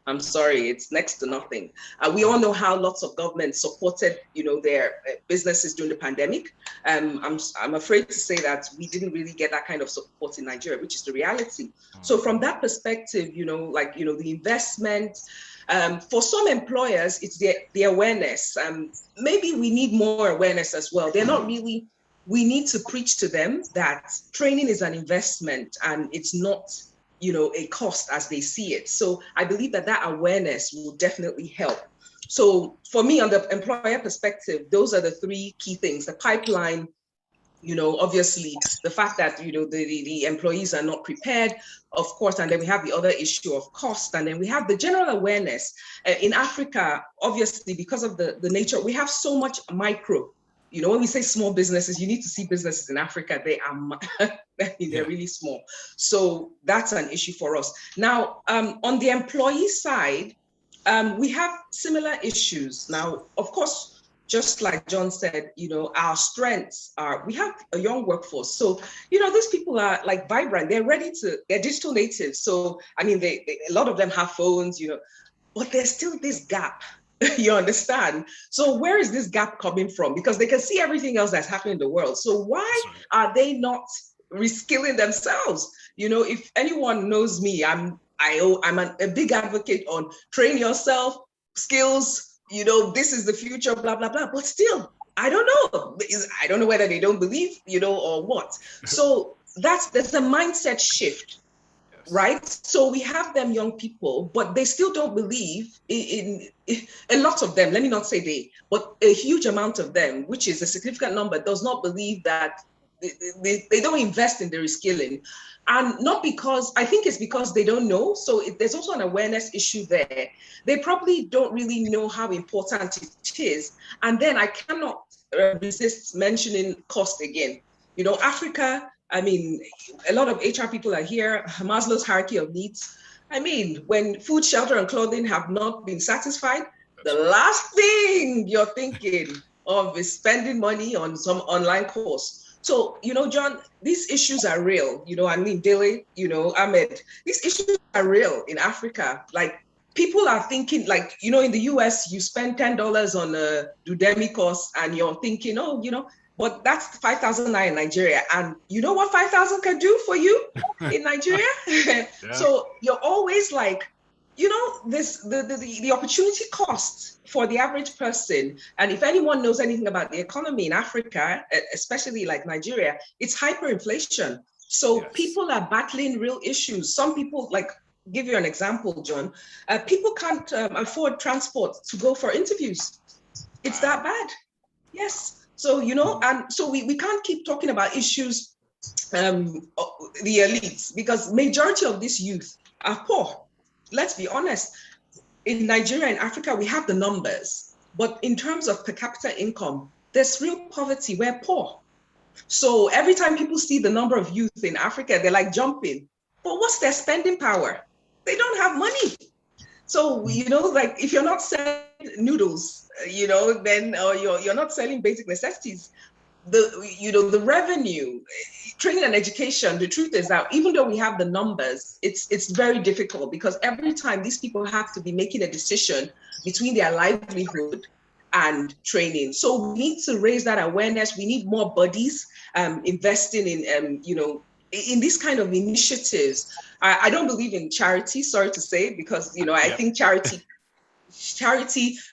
Speaker 5: I'm sorry, it's next to nothing. We all know how lots of governments supported, their businesses during the pandemic. I'm afraid to say that we didn't really get that kind of support in Nigeria, which is the reality. So from that perspective, the investment, for some employers, it's the awareness. Maybe we need more awareness as well. They're not really. We need to preach to them that training is an investment and it's not, a cost as they see it. So I believe that awareness will definitely help. So for me, on the employer perspective, those are the 3 key things: the pipeline, obviously the fact that, the employees are not prepared, of course, and then we have the other issue of cost, and then we have the general awareness. In Africa, obviously, because of the nature, we have so much micro. When we say small businesses, you need to see businesses in Africa. They are, they're really small. So that's an issue for us. Now, on the employee side, we have similar issues. Now, of course, just like John said, our strengths are, we have a young workforce. So, these people are like vibrant. They're they're digital natives. So, a lot of them have phones, but there's still this gap. You understand? So where is this gap coming from? Because they can see everything else that's happening in the world. So why are they not reskilling themselves? If anyone knows me, I'm a big advocate on train yourself, skills, this is the future, blah, blah, blah. But still, I don't know. I don't know whether they don't believe, or what. So there's a mindset shift. Right? So we have them young people, but they still don't believe in a lot of them, let me not say they, but a huge amount of them, which is a significant number, does not believe that they don't invest in the reskilling. And not because, I think it's because they don't know. So there's also an awareness issue there. They probably don't really know how important it is. And then I cannot resist mentioning cost again. Africa, a lot of HR people are here, Maslow's hierarchy of needs. When food, shelter, and clothing have not been satisfied, the last thing you're thinking of is spending money on some online course. So, John, these issues are real. Dele, Ahmed, these issues are real in Africa. Like, people are thinking, like, in the US, you spend $10 on a Udemy course and you're thinking, but that's 5,000 in Nigeria. And you know what 5,000 can do for you in Nigeria? Yeah. So you're always like, the opportunity cost for the average person. And if anyone knows anything about the economy in Africa, especially like Nigeria, it's hyperinflation. So people are battling real issues. Some people, like, give you an example, John, people can't afford transport to go for interviews. It's that bad. Yes. So, and so we can't keep talking about issues, the elites, because majority of this youth are poor. Let's be honest. In Nigeria and Africa, we have the numbers, but in terms of per capita income, there's real poverty. We're poor. So every time people see the number of youth in Africa, they're like jumping. But what's their spending power? They don't have money. So, like, if you're not selling noodles, then you're not selling basic necessities, the revenue, training and education, the truth is that even though we have the numbers, it's very difficult, because every time these people have to be making a decision between their livelihood and training. So we need to raise that awareness. We need more bodies investing in, in these kind of initiatives. I don't believe in charity, sorry to say, because, I think charity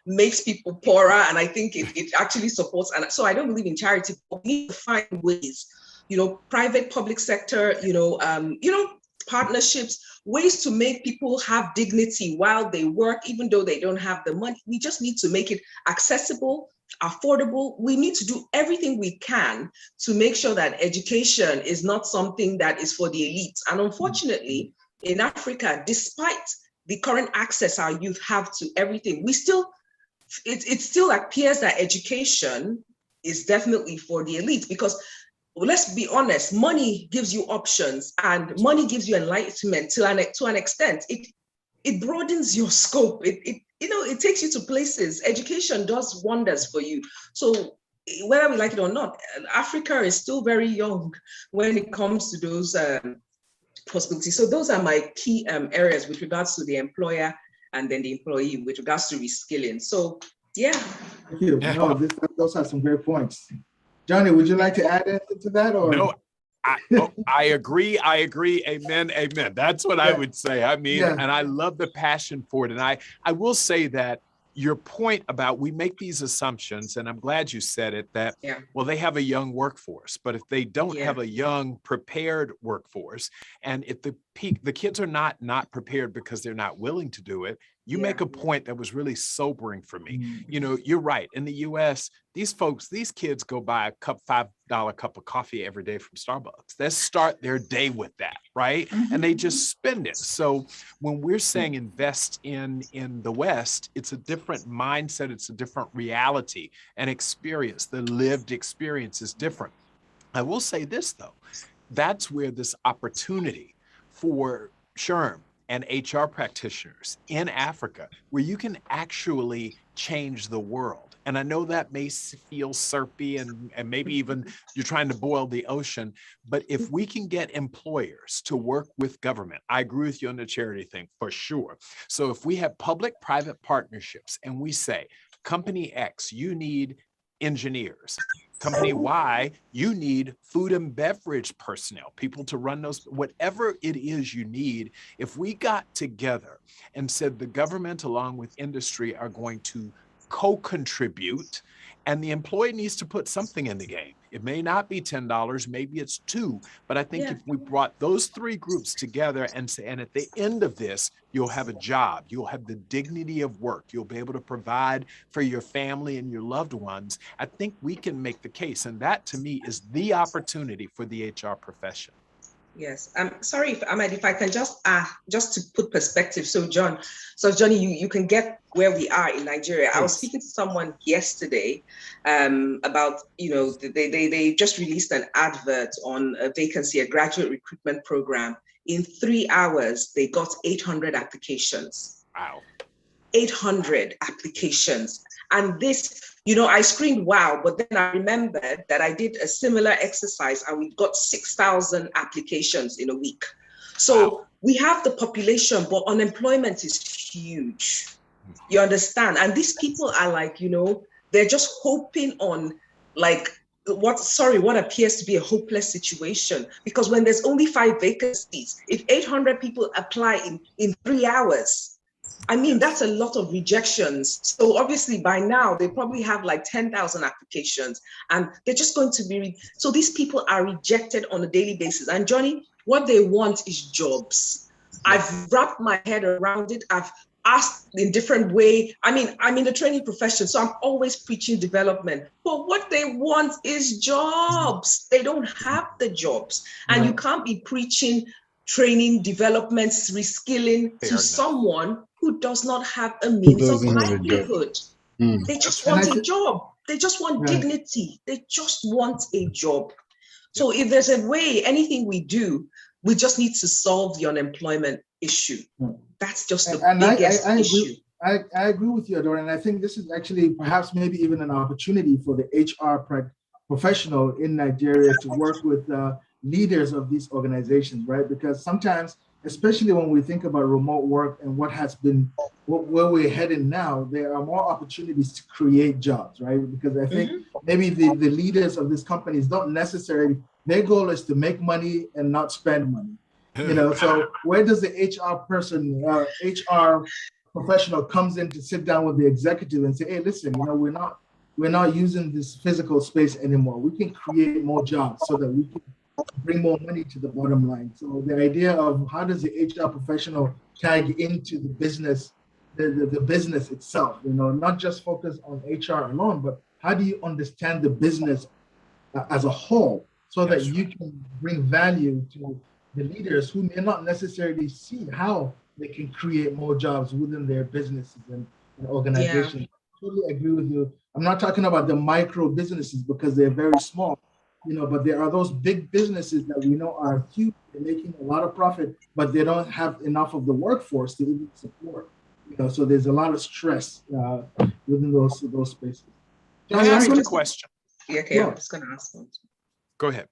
Speaker 5: makes people poorer, and I think it actually supports. And so I don't believe in charity, but we need to find ways, private, public sector, partnerships, ways to make people have dignity while they work, even though they don't have the money. We just need to make it accessible, affordable. We need to do everything we can to make sure that education is not something that is for the elite. And unfortunately, in Africa, despite the current access our youth have to everything, we still, it still appears that education is definitely for the elite, because let's be honest, money gives you options and money gives you enlightenment to an extent. It broadens your scope. It takes you to places. Education does wonders for you. So whether we like it or not, Africa is still very young when it comes to those possibilities. So those are my key areas with regards to the employer and then the employee with regards to reskilling. So yeah.
Speaker 1: Thank you. No, those are some great points. Johnny, would you like to add anything to that? Or
Speaker 3: no, I agree. Amen. Amen. That's what I would say. I mean, and I love the passion for it. And I will say that your point about we make these assumptions, and I'm glad you said it, that, well, they have a young workforce, but if they don't have a young prepared workforce, and if the kids are not prepared because they're not willing to do it, you make a point that was really sobering for me. You know, you're right. In the US, these kids go buy a $5 cup of coffee every day from Starbucks. They start their day with that, right? And they just spend it. So when we're saying invest in the West, it's a different mindset. It's a different reality and experience. The lived experience is different. I will say this, though. That's where this opportunity for SHRM and HR practitioners in Africa, where you can actually change the world. And I know that may feel syrupy and maybe even you're trying to boil the ocean, but if we can get employers to work with government, I agree with you on the charity thing for sure. So if we have public-private partnerships and we say, company X, you need engineers. Company Y, you need food and beverage personnel, people to run those, whatever it is you need. If we got together and said the government along with industry are going to co-contribute, and the employee needs to put something in the game. It may not be $10, maybe it's $2, but I think if we brought those three groups together and say, and at the end of this, you'll have a job, you'll have the dignity of work, you'll be able to provide for your family and your loved ones, I think we can make the case. And that to me is the opportunity for the HR profession.
Speaker 5: Yes, I'm sorry, Ahmed, if I can just to put perspective. So Johnny, you can get where we are in Nigeria. I was speaking to someone yesterday about, they just released an advert on a vacancy, a graduate recruitment program. In 3 hours, they got 800 applications. Wow. 800 applications. And this, I screamed, wow, but then I remembered that I did a similar exercise and we got 6,000 applications in a week. So we have the population, but unemployment is huge. You understand? And these people are like, they're just hoping on what appears to be a hopeless situation. Because when there's only 5 vacancies, if 800 people apply in 3 hours, I mean, that's a lot of rejections. So obviously by now they probably have like 10,000 applications and they're just going to be, so these people are rejected on a daily basis. And Johnny, what they want is jobs. I've wrapped my head around it. I've asked in different way. I mean, I'm in the training profession, so I'm always preaching development, but what they want is jobs. They don't have the jobs. And you can't be preaching training, developments, reskilling to someone who does not have a means of livelihood. They just want a job. They just want dignity. They just want a job. So if there's a way, anything we do, we just need to solve the unemployment issue. That's just the biggest issue.
Speaker 1: I agree with you, Adora, and I think this is actually perhaps maybe even an opportunity for the HR professional in Nigeria to work with leaders of these organizations, right? Because sometimes, especially when we think about remote work and what has been, where we're heading now, there are more opportunities to create jobs, right? Because I think maybe the leaders of these companies don't necessarily, their goal is to make money and not spend money. So where does the HR professional comes in to sit down with the executive and say, hey, listen, we're not using this physical space anymore. We can create more jobs so that we can bring more money to the bottom line. So the idea of how does the HR professional tag into the business, the business itself, not just focus on HR alone, but how do you understand the business as a whole so that you can bring value to the leaders who may not necessarily see how they can create more jobs within their businesses and organizations.
Speaker 5: Yeah.
Speaker 1: Totally agree with you. I'm not talking about the micro businesses because they're very small, but there are those big businesses that we know are huge, they're making a lot of profit, but they don't have enough of the workforce to even support. So there's a lot of stress within those spaces.
Speaker 3: Can I ask a question?
Speaker 5: Yeah, okay, I'm just going to ask one.
Speaker 3: Go ahead.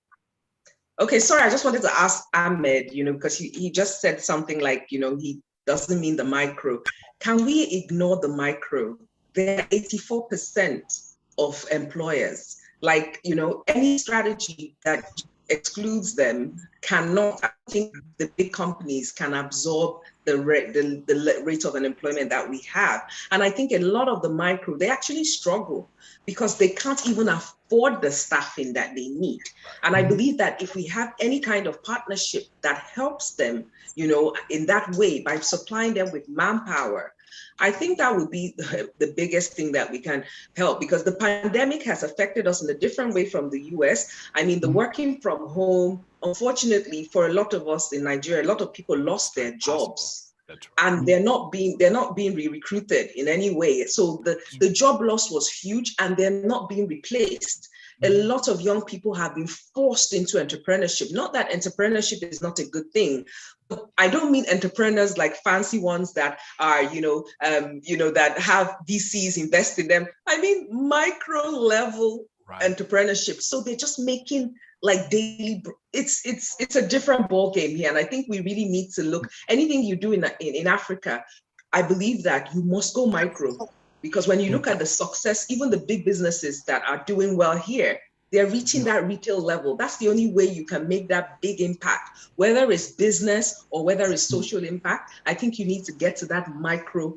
Speaker 5: Okay, sorry, I just wanted to ask Ahmed, because he just said something like, he doesn't mean the micro. Can we ignore the micro? There are 84% of employers. Like, any strategy that excludes them cannot, I think the big companies can absorb the rate of unemployment that we have. And I think a lot of the micro, they actually struggle because they can't even afford the staffing that they need. And I believe that if we have any kind of partnership that helps them, in that way, by supplying them with manpower, I think that would be the biggest thing that we can help, because the pandemic has affected us in a different way from the US. I mean, the working from home, unfortunately, for a lot of us in Nigeria, a lot of people lost their jobs. That's right. And they're not being re-recruited in any way. So the job loss was huge, and they're not being replaced. A lot of young people have been forced into entrepreneurship. Not that entrepreneurship is not a good thing, but I don't mean entrepreneurs like fancy ones that are, that have VCs invest in them. I mean micro level entrepreneurship. So they're just making like daily. It's a different ball game here, and I think we really need to look. Anything you do in Africa, I believe that you must go micro. Because when you look at the success, even the big businesses that are doing well here, they're reaching that retail level. That's the only way you can make that big impact, whether it's business or whether it's social impact. I think you need to get to that micro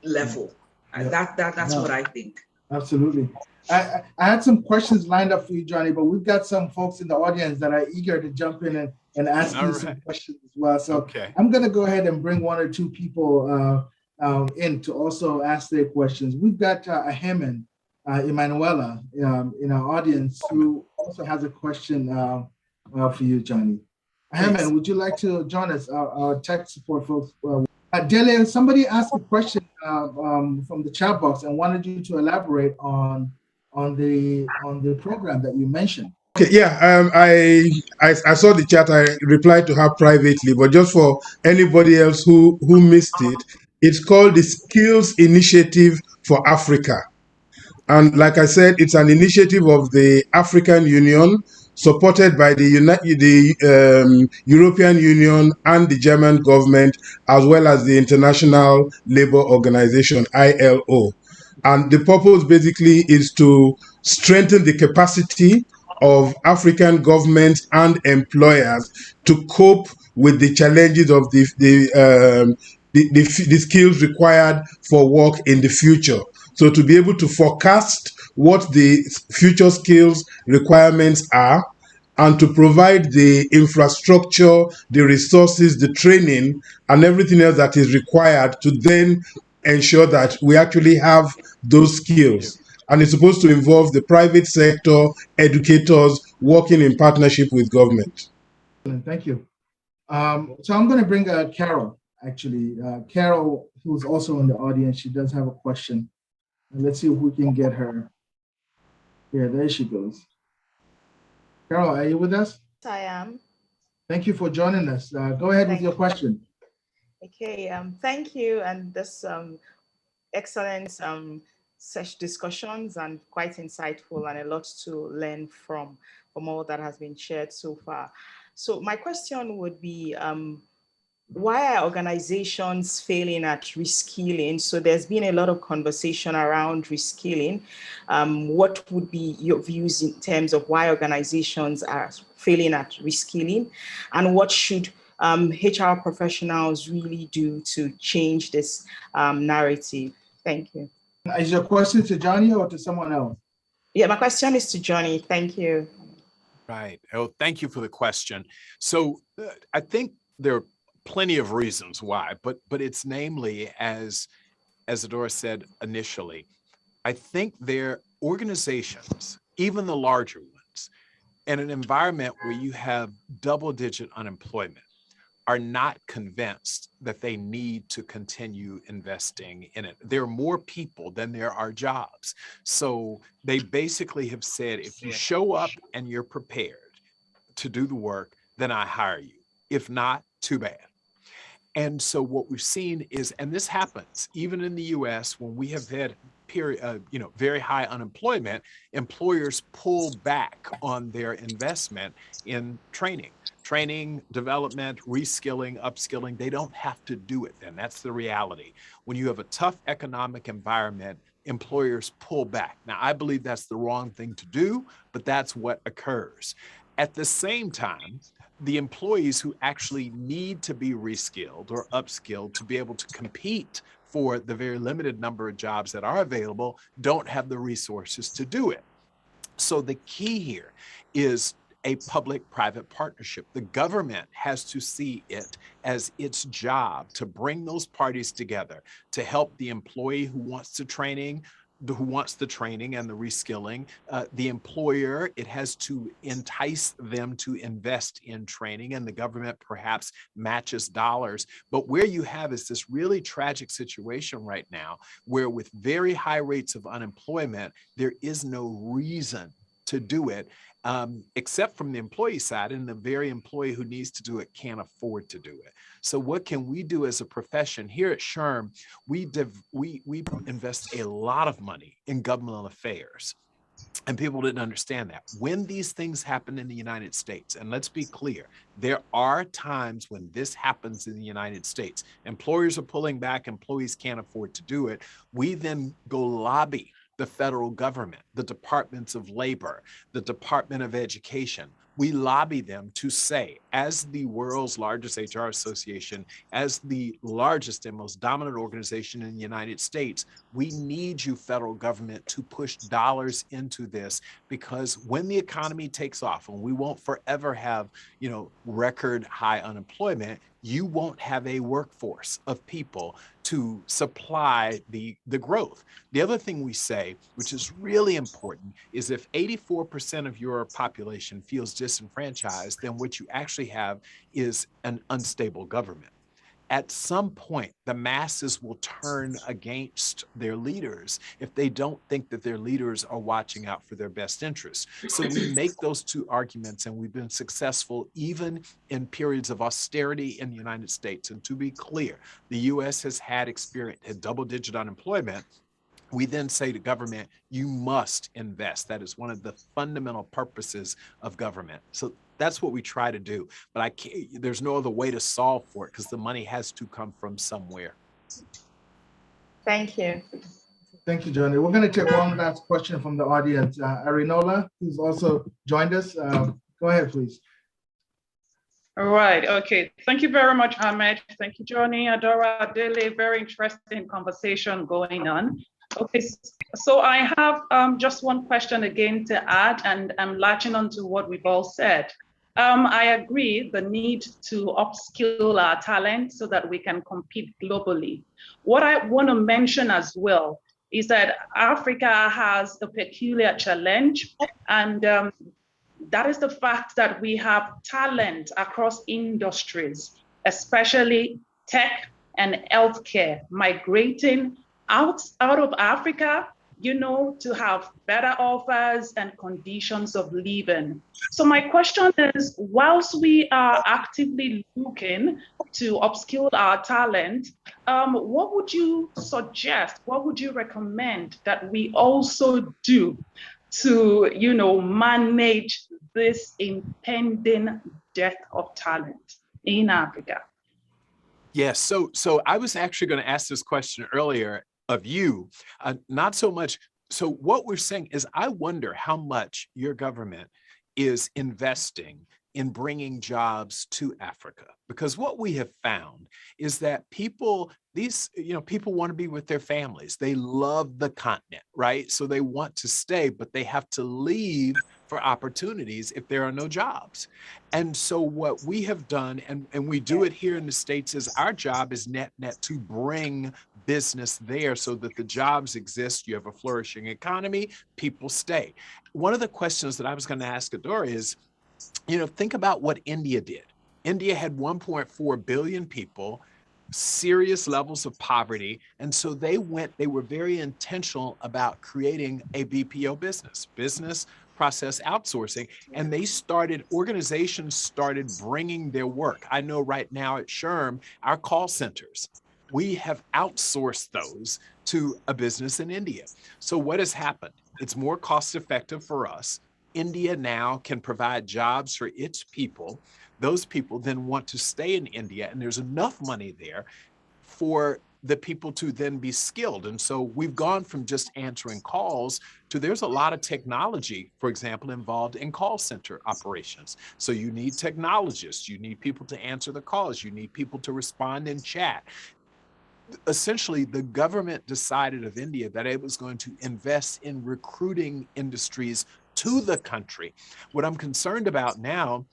Speaker 5: level. That's what I think.
Speaker 1: Absolutely. I had some questions lined up for you, Johnny, but we've got some folks in the audience that are eager to jump in and ask you some questions as well. So I'm going to go ahead and bring one or two people in to also ask their questions. We've got Ahemen Emanuela in our audience who also has a question for you, Johnny. Ahemen, would you like to join us, our tech support folks? Dele, somebody asked a question from the chat box and wanted you to elaborate on the program that you mentioned.
Speaker 4: Okay, yeah, I saw the chat. I replied to her privately, but just for anybody else who missed it, it's called the Skills Initiative for Africa. And like I said, it's an initiative of the African Union, supported by the European Union and the German government, as well as the International Labour Organization, ILO. And the purpose basically is to strengthen the capacity of African governments and employers to cope with the challenges of the skills required for work in the future. So to be able to forecast what the future skills requirements are, and to provide the infrastructure, the resources, the training, and everything else that is required to then ensure that we actually have those skills. And it's supposed to involve the private sector, educators, working in partnership with government.
Speaker 1: Thank you. So I'm going to bring Carol, actually. Carol, who's also in the audience, she does have a question. And let's see if we can get her. Yeah, there she goes. Carol, are you with us?
Speaker 6: I am.
Speaker 1: Thank you for joining us. Go ahead with your question.
Speaker 6: Okay, thank you. And this excellent such discussions and quite insightful and a lot to learn from all that has been shared so far. So my question would be, why are organizations failing at reskilling? So there's been a lot of conversation around reskilling. What would be your views in terms of why organizations are failing at reskilling, and what should HR professionals really do to change this narrative? Thank you.
Speaker 1: Is your question to Johnny or to someone else?
Speaker 6: Yeah, my question is to Johnny. Thank you.
Speaker 3: Right. Oh, thank you for the question. So I think there are plenty of reasons why, but it's namely, as Adora said initially, I think their organizations, even the larger ones, in an environment where you have double-digit unemployment, are not convinced that they need to continue investing in it. There are more people than there are jobs. So they basically have said, if you show up and you're prepared to do the work, then I hire you. If not, too bad. And so what we've seen is, and this happens even in the US when we have had very high unemployment, employers pull back on their investment in training, development, reskilling, upskilling. They don't have to do it then. That's the reality. When you have a tough economic environment, employers pull back. Now, I believe that's the wrong thing to do, but that's what occurs. At the same time, the employees who actually need to be reskilled or upskilled to be able to compete for the very limited number of jobs that are available don't have the resources to do it. So the key here is a public-private partnership. The government has to see it as its job to bring those parties together to help the employee who wants the training and the reskilling, the employer, it has to entice them to invest in training, and the government perhaps matches dollars. But where you have is this really tragic situation right now, where with very high rates of unemployment, there is no reason to do it, except from the employee side, and the very employee who needs to do it can't afford to do it. So what can we do as a profession? Here at SHRM, we invest a lot of money in governmental affairs. And people didn't understand that. When these things happen in the United States, and let's be clear, there are times when this happens in the United States. Employers are pulling back, employees can't afford to do it. We then go lobby the federal government, the departments of labor, the Department of Education. We lobby them to say, as the world's largest HR association, as the largest and most dominant organization in the United States, we need you, federal government, to push dollars into this, because when the economy takes off, and we won't forever have, record high unemployment, you won't have a workforce of people to supply the growth. The other thing we say, which is really important, is if 84% of your population feels disenfranchised, then what you actually have is an unstable government. At some point, the masses will turn against their leaders if they don't think that their leaders are watching out for their best interests. So we make those two arguments, and we've been successful even in periods of austerity in the United States. And to be clear, the US has had double-digit unemployment. We then say to government, you must invest. That is one of the fundamental purposes of government. So that's what we try to do. But there's no other way to solve for it, because the money has to come from somewhere.
Speaker 6: Thank you.
Speaker 1: Thank you, Johnny. We're going to take one last question from the audience. Arinola, who's also joined us. Go ahead, please.
Speaker 7: All right. Okay. Thank you very much, Ahmed. Thank you, Johnny, Adora, Dele. Very interesting conversation going on. Okay, so I have just one question again to add, and I'm latching on to what we've all said. I agree the need to upskill our talent so that we can compete globally. What I want to mention as well is that Africa has a peculiar challenge, and that is the fact that we have talent across industries, especially tech and healthcare, migrating out of Africa, to have better offers and conditions of living. So my question is, whilst we are actively looking to upskill our talent, what would you suggest, what would you recommend that we also do to, manage this impending death of talent in Africa?
Speaker 3: Yes, so I was actually going to ask this question earlier of you, not so much. So what we're saying is, I wonder how much your government is investing in bringing jobs to Africa, because what we have found is that people want to be with their families. They love the continent, right? So they want to stay, but they have to leave for opportunities if there are no jobs. And so what we have done, and we do it here in the States, is our job is net to bring business there so that the jobs exist. You have a flourishing economy, people stay. One of the questions that I was going to ask Adora is, think about what India did. India had 1.4 billion people, serious levels of poverty. And so they were very intentional about creating a BPO business process outsourcing. And organizations started bringing their work. I know right now at SHRM, our call centers, we have outsourced those to a business in India. So what has happened? It's more cost effective for us. India now can provide jobs for its people. Those people then want to stay in India, and there's enough money there for the people to then be skilled. And so we've gone from just answering calls to there's a lot of technology, for example, involved in call center operations. So you need technologists, you need people to answer the calls, you need people to respond in chat. Essentially, the government decided of India that it was going to invest in recruiting industries to the country. What I'm concerned about now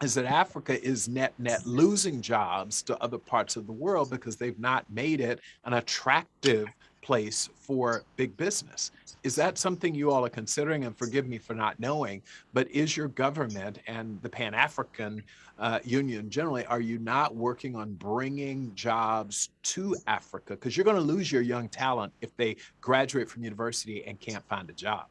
Speaker 3: is that Africa is net losing jobs to other parts of the world because they've not made it an attractive place for big business. Is that something you all are considering? And forgive me for not knowing, but is your government and the Pan-African Union generally, are you not working on bringing jobs to Africa? Because you're going to lose your young talent if they graduate from university and can't find a job.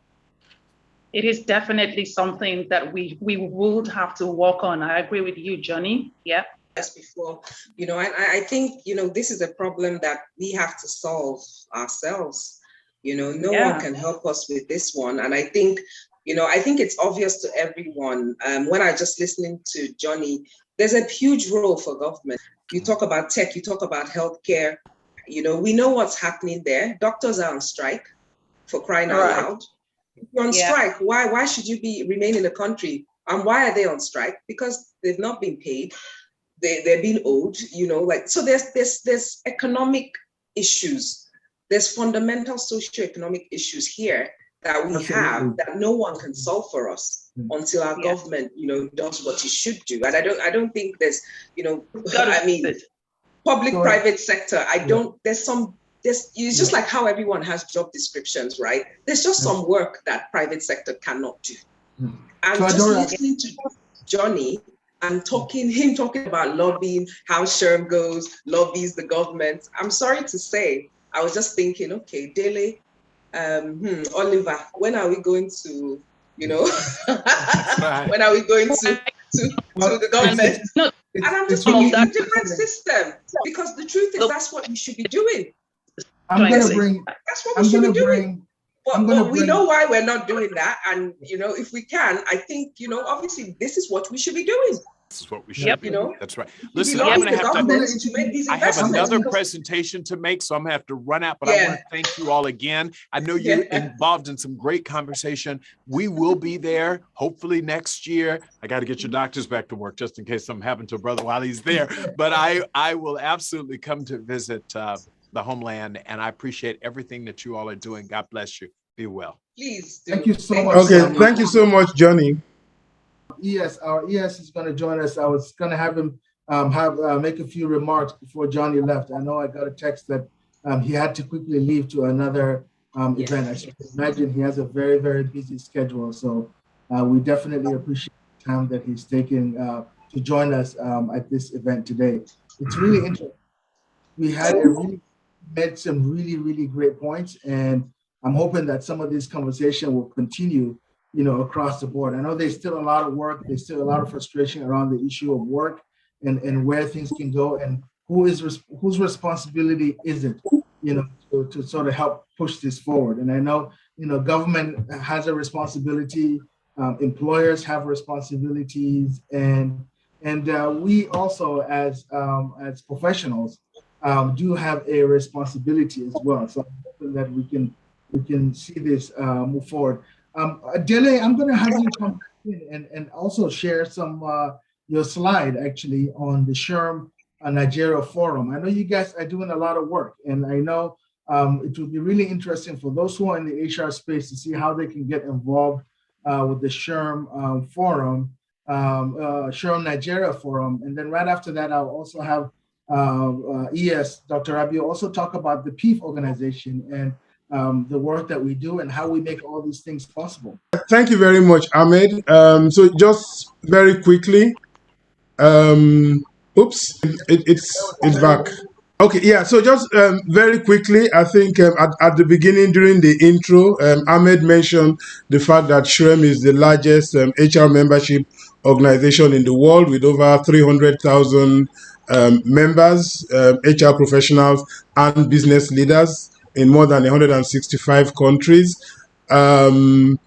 Speaker 7: It is definitely something that we would have to work on. I agree with you, Johnny. Yeah.
Speaker 5: As before, and I think, this is a problem that we have to solve ourselves. No one can help us with this one. And I think, it's obvious to everyone. When I just listening to Johnny, there's a huge role for government. You talk about tech, you talk about healthcare. We know what's happening there. Doctors are on strike, for crying out loud. If you're on strike, why should you remain in the country? And why are they on strike? Because they've not been paid. They're being owed, so there's economic issues. There's fundamental socioeconomic issues here that we have that no one can solve for us until our government, does what it should do. And I don't think there's, public-private sector, it's just like how everyone has job descriptions, right? There's just some work that private sector cannot do. And so just listening to Johnny and talking about lobbying, how SHRM goes, lobbies the government. I'm sorry to say, I was just thinking, okay, Dele, Oliver, when are we going to, when are we going to the government? And I'm just thinking a different system, because the truth is that's what we should be doing. That's what we should be doing. But we know why we're not doing that. And, if we can, I think, obviously this is what we should be doing.
Speaker 3: This is what we should do. That's right. Listen, I'm going to have to, I have another presentation to make, so I'm going to have to run out, but I want to thank you all again. I know you're involved in some great conversation. We will be there, hopefully next year. I got to get your doctors back to work just in case something happened to a brother while he's there. But I will absolutely come to visit the homeland, and I appreciate everything that you all are doing. God bless you. Be well.
Speaker 5: Please do.
Speaker 1: Thank you so much.
Speaker 4: Okay, thank you so much, Johnny.
Speaker 1: Our ES is going to join us. I was going to have him make a few remarks before Johnny left. I know I got a text that he had to quickly leave to another event. I should imagine he has a very, very busy schedule. So we definitely appreciate the time that he's taken to join us at this event today. It's really interesting. We had made some really, really great points, and I'm hoping that some of this conversation will continue, across the board. I know there's still a lot of work. There's still a lot of frustration around the issue of work and where things can go and whose responsibility is it, to sort of help push this forward. And I know, government has a responsibility, employers have responsibilities, and we also as professionals do have a responsibility as well. So I'm hoping that we can see this move forward. Dele, I'm going to have you come in and also share some your slide actually on the SHRM Nigeria Forum. I know you guys are doing a lot of work, and I know it will be really interesting for those who are in the HR space to see how they can get involved with the SHRM Forum, SHRM Nigeria Forum. And then right after that, I'll also have ES, Dr. Rabi, also talk about the PEEF organization and the work that we do and how we make all these things possible.
Speaker 4: Thank you very much, Ahmed. So just very quickly, it's back. Okay, yeah, so just very quickly, I think at the beginning during the intro, Ahmed mentioned the fact that SHRM is the largest HR membership organization in the world with over 300,000 members, HR professionals and business leaders in more than 165 countries. And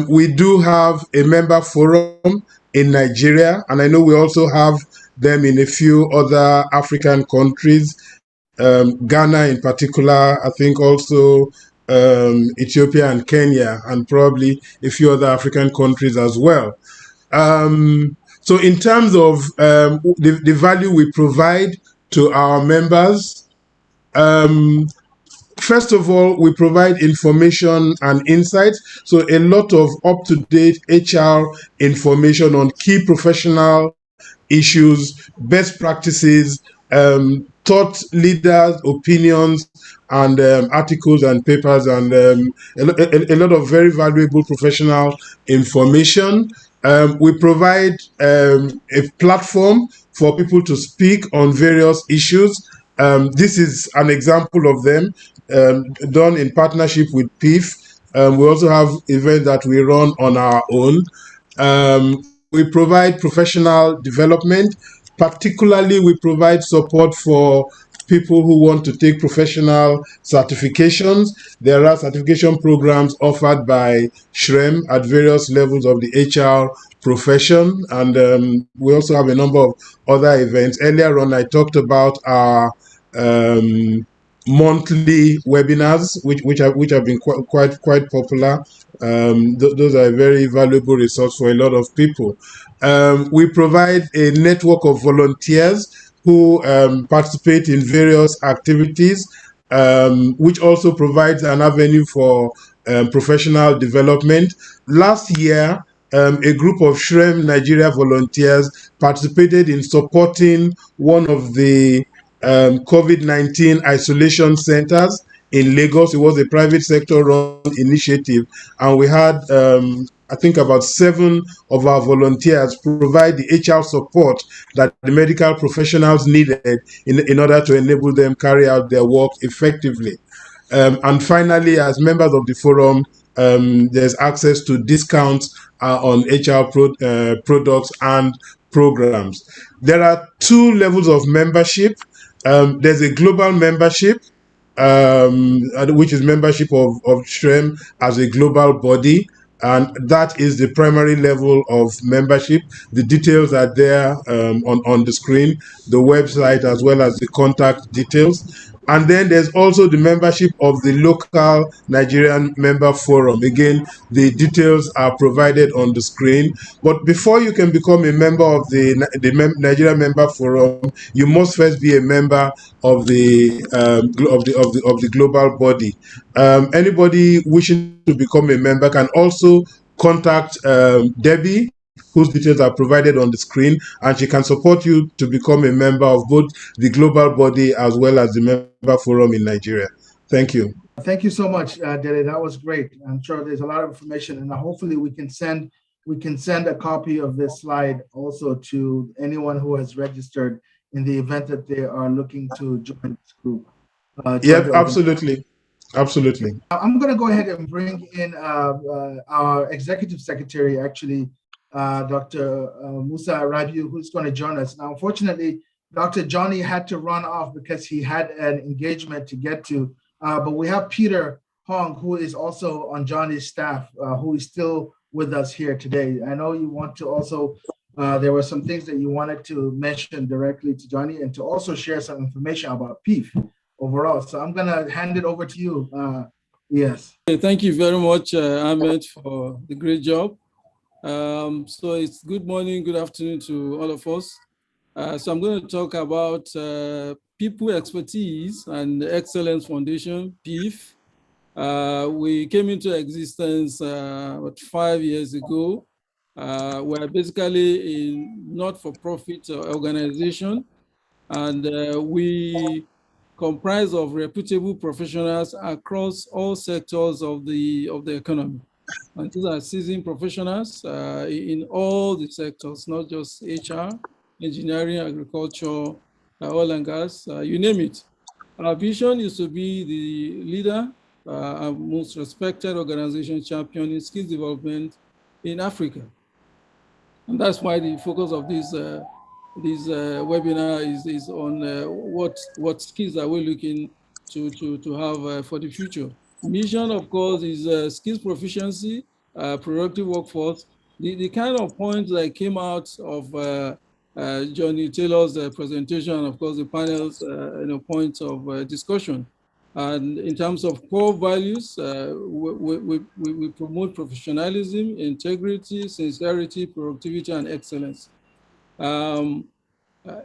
Speaker 4: we do have a member forum in Nigeria, and I know we also have them in a few other African countries, Ghana in particular, I think also Ethiopia and Kenya, and probably a few other African countries as well. So in terms of the value we provide to our members, first of all, we provide information and insights. So a lot of up-to-date HR information on key professional issues, best practices, thought leaders, opinions, and articles and papers, and a lot of very valuable professional information. We provide a platform for people to speak on various issues. This is an example of them, done in partnership with PEEF. We also have events that we run on our own. We provide professional development. Particularly, we provide support for people who want to take professional certifications. There are certification programs offered by SHRM at various levels of the HR profession. And we also have a number of other events. Earlier on, I talked about our monthly webinars, which have been quite popular. Those are a very valuable resource for a lot of people. We provide a network of volunteers who participate in various activities, which also provides an avenue for professional development. Last year, a group of SHRM Nigeria volunteers participated in supporting one of the COVID-19 isolation centers in Lagos. It was a private sector run initiative, and we had I think about 7 of our volunteers provide the HR support that the medical professionals needed in order to enable them carry out their work effectively. And finally, as members of the forum, there's access to discounts on HR products and programs. There are 2 levels of membership. There's a global membership, which is membership of SHRM as a global body, and that is the primary level of membership. The details are there on the screen, the website, as well as the contact details. And then there's also the membership of the local Nigerian member forum. Again, the details are provided on the screen. But before you can become a member of the Nigerian member forum, you must first be a member of the global body. Anybody wishing to become a member can also contact Debbie, whose details are provided on the screen, and she can support you to become a member of both the global body as well as the member forum in Nigeria. Thank you.
Speaker 1: Thank you so much, Dele. That was great. I'm sure there's a lot of information, and hopefully we can send a copy of this slide also to anyone who has registered in the event that they are looking to join this group.
Speaker 4: Yep, absolutely. Absolutely.
Speaker 1: I'm going to go ahead and bring in our executive secretary, actually, Dr. Musa Rabiu, who's going to join us. Now, unfortunately, Dr. Johnny had to run off because he had an engagement to get to, but we have Peter Hong, who is also on Johnny's staff, who is still with us here today. I know you want to also, there were some things that you wanted to mention directly to Johnny and to also share some information about PEEF overall. So I'm going to hand it over to you. Yes.
Speaker 8: Okay, thank you very much, Ahmed, for the great job. So it's good morning, good afternoon to all of us. So I'm going to talk about people expertise and excellence foundation, PEEF, We came into existence about 5 years ago. We're basically a not-for-profit organization, and we comprise of reputable professionals across all sectors of the economy. And these are seasoned professionals in all the sectors, not just HR, engineering, agriculture, oil and gas, you name it. Our vision is to be the leader and most respected organization champion in skills development in Africa. And that's why the focus of this webinar is on what skills are we looking to have for the future. Mission, of course, is skills proficiency, productive workforce. The kind of points that came out of Johnny Taylor's presentation, and of course the panel's points of discussion. And in terms of core values, we promote professionalism, integrity, sincerity, productivity, and excellence.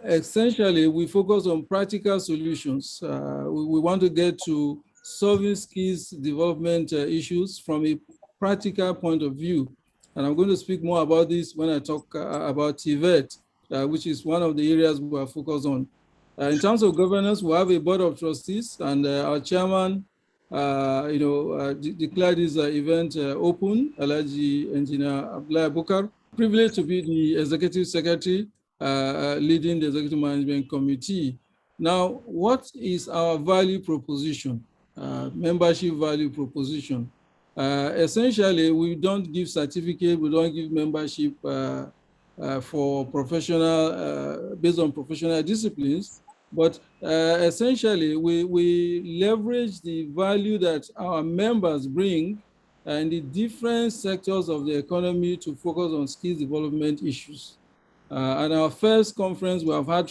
Speaker 8: Essentially, we focus on practical solutions. We want to get to solving skills development issues from a practical point of view. And I'm going to speak more about this when I talk about TVET, which is one of the areas we are focused on. In terms of governance, we have a board of trustees, and our chairman, declared this event open, Alhaji Engineer Abdullah Bukar. Privileged to be the executive secretary leading the executive management committee. Now, what is our value proposition, membership value proposition? Essentially, we don't give certificate, we don't give membership for professional, based on professional disciplines, but essentially we leverage the value that our members bring in the different sectors of the economy to focus on skills development issues. At our first conference, we have had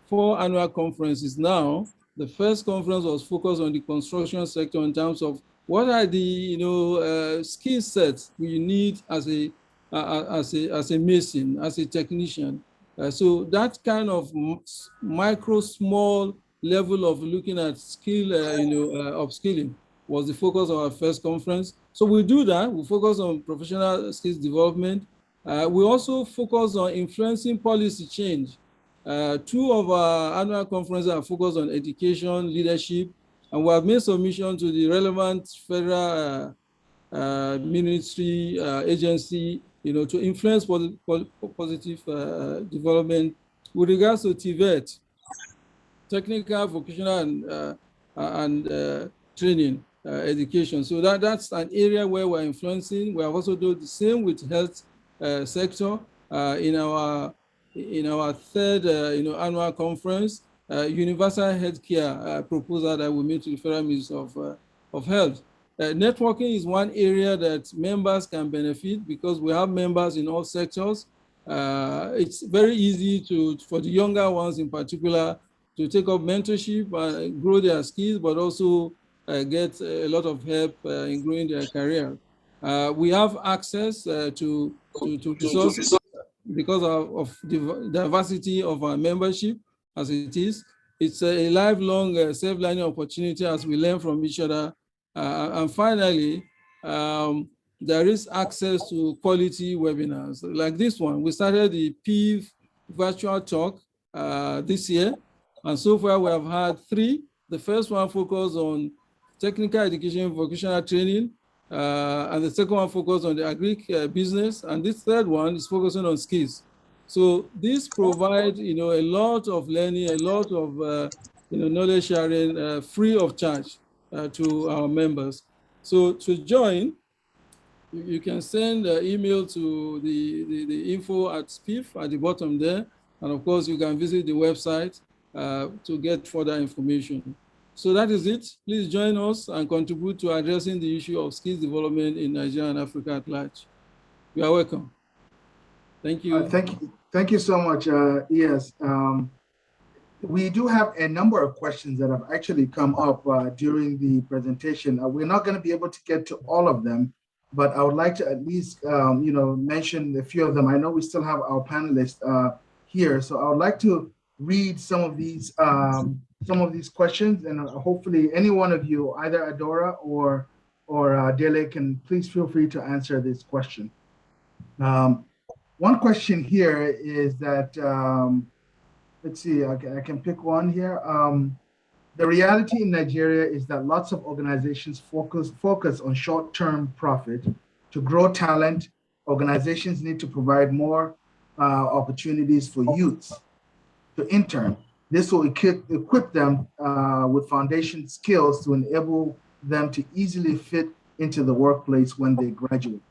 Speaker 8: 4 annual conferences now. The first conference was focused on the construction sector in terms of what are the skill sets we need as a mason, as a technician. So that kind of micro, small level of looking at skill, upskilling was the focus of our first conference. So we do that. We focus on professional skills development. We also focus on influencing policy change. 2 of our annual conferences are focused on education, leadership, and we have made submission to the relevant federal ministry, agency, to influence positive development. With regards to TVET, technical, vocational, and training, education. So that's an area where we're influencing. We have also done the same with health sector in our 3rd annual conference, universal healthcare proposal that we made to the Federal Ministry of Health. Networking is one area that members can benefit because we have members in all sectors. It's very easy for the younger ones in particular to take up mentorship and grow their skills, but also get a lot of help in growing their career. We have access to resources because of the diversity of our membership as it is. It's a lifelong self-learning opportunity as we learn from each other. And finally, there is access to quality webinars like this one. We started the PEEF virtual talk this year, and so far we have had 3. The first one focused on technical education, vocational training, and the second one focused on the agri business, and this 3rd one is focusing on skills. So this provides, a lot of learning, a lot of knowledge sharing, free of charge to our members. So to join, you can send an email to the info at PEEF at the bottom there, and of course you can visit the website to get further information. So that is it. Please join us and contribute to addressing the issue of skills development in Nigeria and Africa at large. You are welcome. Thank you.
Speaker 1: Thank you so much. Yes, we do have a number of questions that have actually come up during the presentation. We're not going to be able to get to all of them, but I would like to at least mention a few of them. I know we still have our panelists here, so I would like to read some of these some of these questions, and hopefully any one of you, either Adora or Dele, can please feel free to answer this question. One question here is that, let's see, I can pick one here. The reality in Nigeria is that lots of organizations focus on short-term profit. To grow talent, organizations need to provide more opportunities for youths to intern. This will equip them with foundation skills to enable them to easily fit into the workplace when they graduate.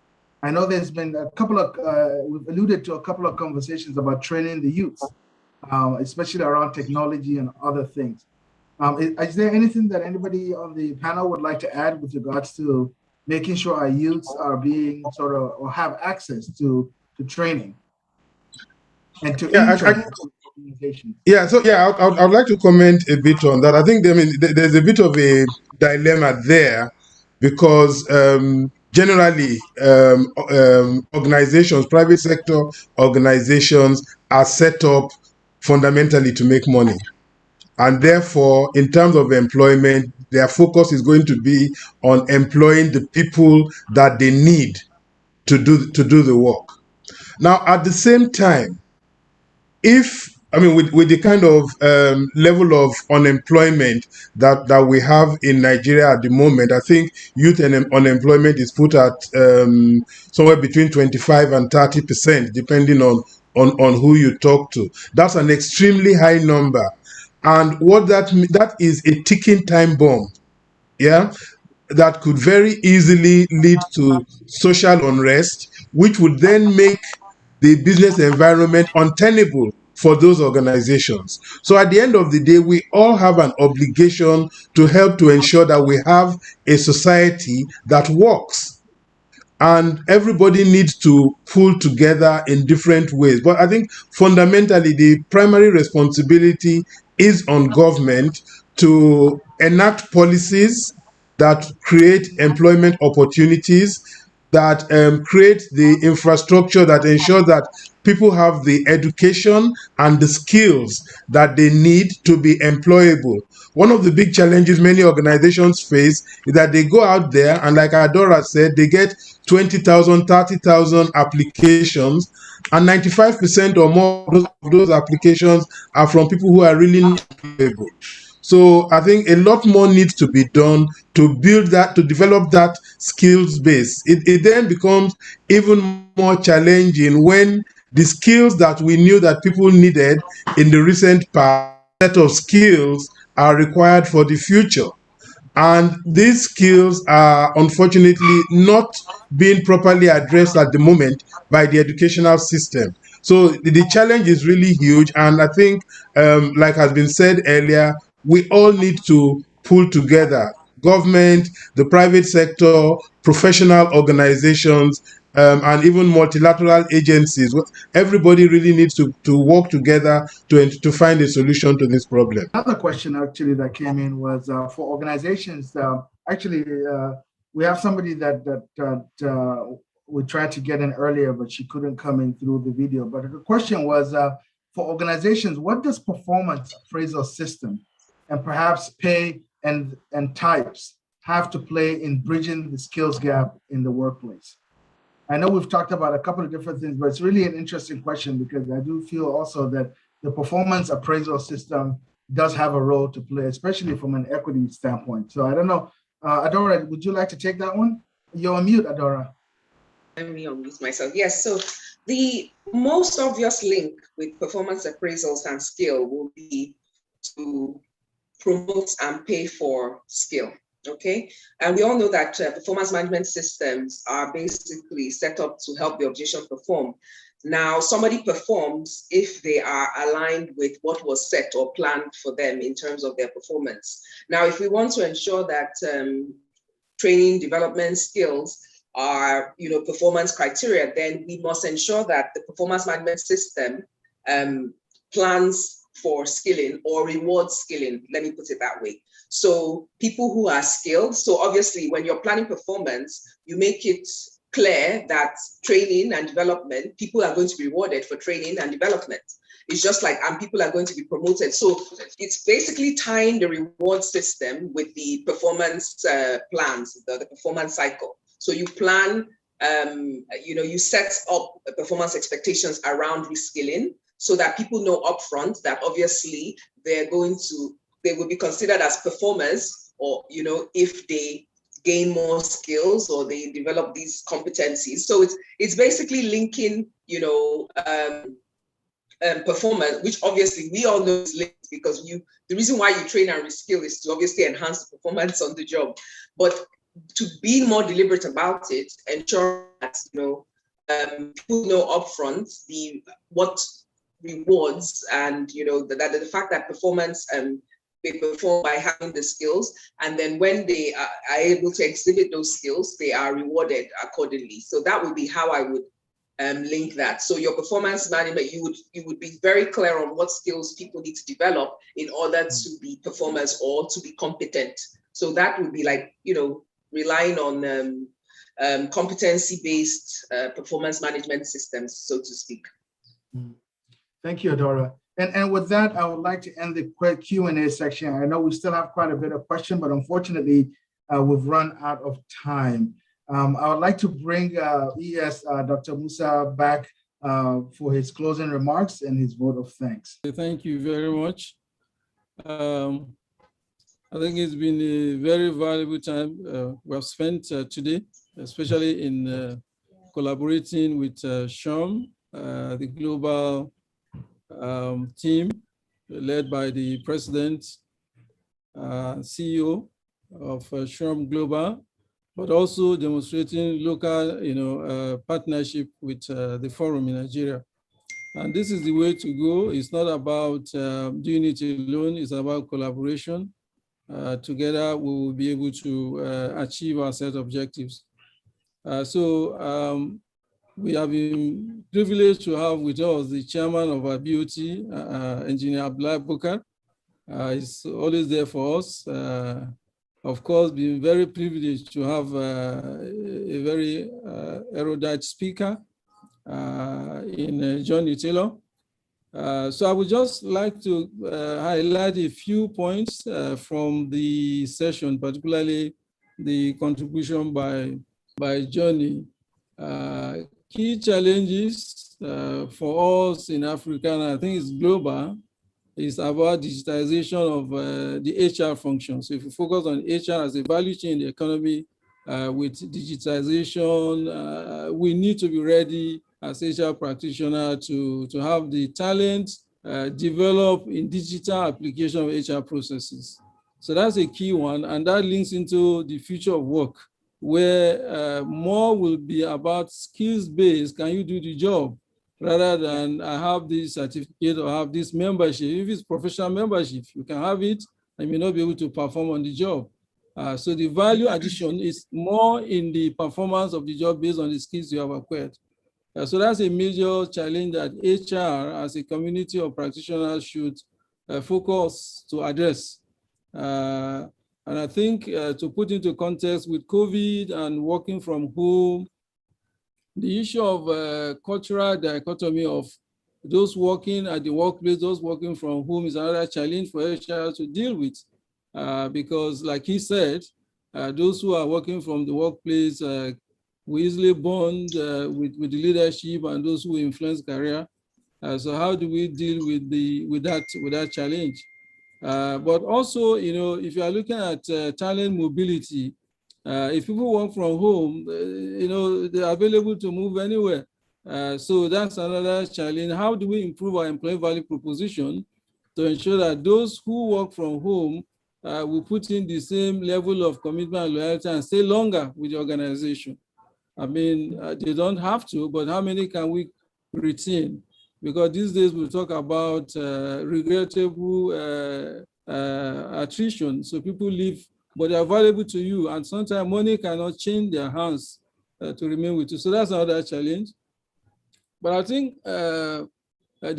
Speaker 1: I know there's been a couple of, we've alluded to a couple of conversations about training the youths, especially around technology and other things. Is there anything that anybody on the panel would like to add with regards to making sure our youths are being sort of, or have access to training and to organizations?
Speaker 4: Yeah, so yeah, I'd like to comment a bit on that. I think there's a bit of a dilemma there because generally organizations, private sector organizations are set up fundamentally to make money. And therefore, in terms of employment, their focus is going to be on employing the people that they need to do the work. Now, at the same time, with the kind of level of unemployment that we have in Nigeria at the moment, I think youth unemployment is put at somewhere between 25 and 30%, depending on who you talk to. That's an extremely high number. And what that is a ticking time bomb, yeah, that could very easily lead to social unrest, which would then make the business environment untenable for those organizations. So at the end of the day, we all have an obligation to help to ensure that we have a society that works. And everybody needs to pull together in different ways. But I think fundamentally, the primary responsibility is on government to enact policies that create employment opportunities, that create the infrastructure that ensure that people have the education and the skills that they need to be employable. One of the big challenges many organizations face is that they go out there and, like Adora said, they get 20,000, 30,000 applications, and 95% or more of those applications are from people who are really not employable. So I think a lot more needs to be done to build that, to develop that skills base. It then becomes even more challenging when the skills that we knew that people needed in the recent past, set of skills are required for the future. And these skills are unfortunately not being properly addressed at the moment by the educational system. So the challenge is really huge. And I think, like has been said earlier, we all need to pull together: government, the private sector, professional organizations, and even multilateral agencies. Everybody really needs to work together to find a solution to this problem.
Speaker 1: Another question actually that came in was for organizations. We have somebody that we tried to get in earlier, but she couldn't come in through the video. But the question was for organizations, what does performance appraisal system and perhaps pay and types have to play in bridging the skills gap in the workplace? I know we've talked about a couple of different things, but it's really an interesting question because I do feel also that the performance appraisal system does have a role to play, especially from an equity standpoint. So I don't know, Adora, would you like to take that one? You're on mute, Adora.
Speaker 5: Let me unmute myself. Yes, so the most obvious link with performance appraisals and skill will be to promote and pay for skill. Okay, and we all know that performance management systems are basically set up to help the organization perform. Now, somebody performs if they are aligned with what was set or planned for them in terms of their performance. Now, if we want to ensure that training, development, skills are, performance criteria, then we must ensure that the performance management system plans for skilling or rewards skilling, let me put it that way. So people who are skilled, so obviously when you're planning performance, you make it clear that training and development, people are going to be rewarded for training and development. It's just like, and people are going to be promoted. So it's basically tying the reward system with the performance plans, the performance cycle. So you plan, you set up performance expectations around reskilling so that people know upfront that obviously they will be considered as performers, or, if they gain more skills or they develop these competencies. So it's basically linking, performance, which obviously we all know is linked, because the reason why you train and reskill is to obviously enhance the performance on the job. But to be more deliberate about it, ensure that people know upfront what rewards and the fact that performance they perform by having the skills, and then when they are able to exhibit those skills, they are rewarded accordingly. So that would be how I would link that. So your performance management, you would be very clear on what skills people need to develop in order to be performers or to be competent. So that would be like, relying on competency-based performance management systems, so to speak.
Speaker 1: Thank you, Adora. And with that, I would like to end the quick Q&A section. I know we still have quite a bit of questions, but unfortunately, we've run out of time. I would like to bring Dr. Musa back for his closing remarks and his vote of thanks.
Speaker 8: Thank you very much. I think it's been a very valuable time we have spent today, especially in collaborating with SHRM, the global team led by the president, CEO of SHRM Global, but also demonstrating local, partnership with the forum in Nigeria. And this is the way to go. It's not about doing it alone. It's about collaboration. Together, we will be able to achieve our set objectives. We have been privileged to have with us the chairman of our BOT, Engineer Abdullah. He's always there for us. Of course, been very privileged to have a very erudite speaker in Johnny Taylor. So I would just like to highlight a few points from the session, particularly the contribution by Johnny. Key challenges for us in Africa, and I think it's global, is about digitization of the HR function. So if you focus on HR as a value chain in the economy with digitization, we need to be ready as HR practitioner to have the talent develop in digital application of HR processes. So that's a key one, and that links into the future of work, where more will be about skills-based. Can you do the job? Rather than I have this certificate or have this membership. If it's professional membership, you can have it and may not be able to perform on the job. So the value addition is more in the performance of the job based on the skills you have acquired. So that's a major challenge that HR as a community of practitioners should focus to address. And I think to put into context with COVID and working from home, the issue of cultural dichotomy of those working at the workplace, those working from home is another challenge for HR to deal with. Because like he said, those who are working from the workplace will easily bond with the leadership and those who influence career. So how do we deal with that challenge? But also, if you are looking at talent mobility, if people work from home, they're available to move anywhere. So that's another challenge. How do we improve our employee value proposition to ensure that those who work from home will put in the same level of commitment and loyalty and stay longer with the organization? I mean, they don't have to, but how many can we retain? Because these days we talk about regrettable attrition. So people leave, but they are valuable to you. And sometimes money cannot change their hands to remain with you. So that's another challenge. But I think the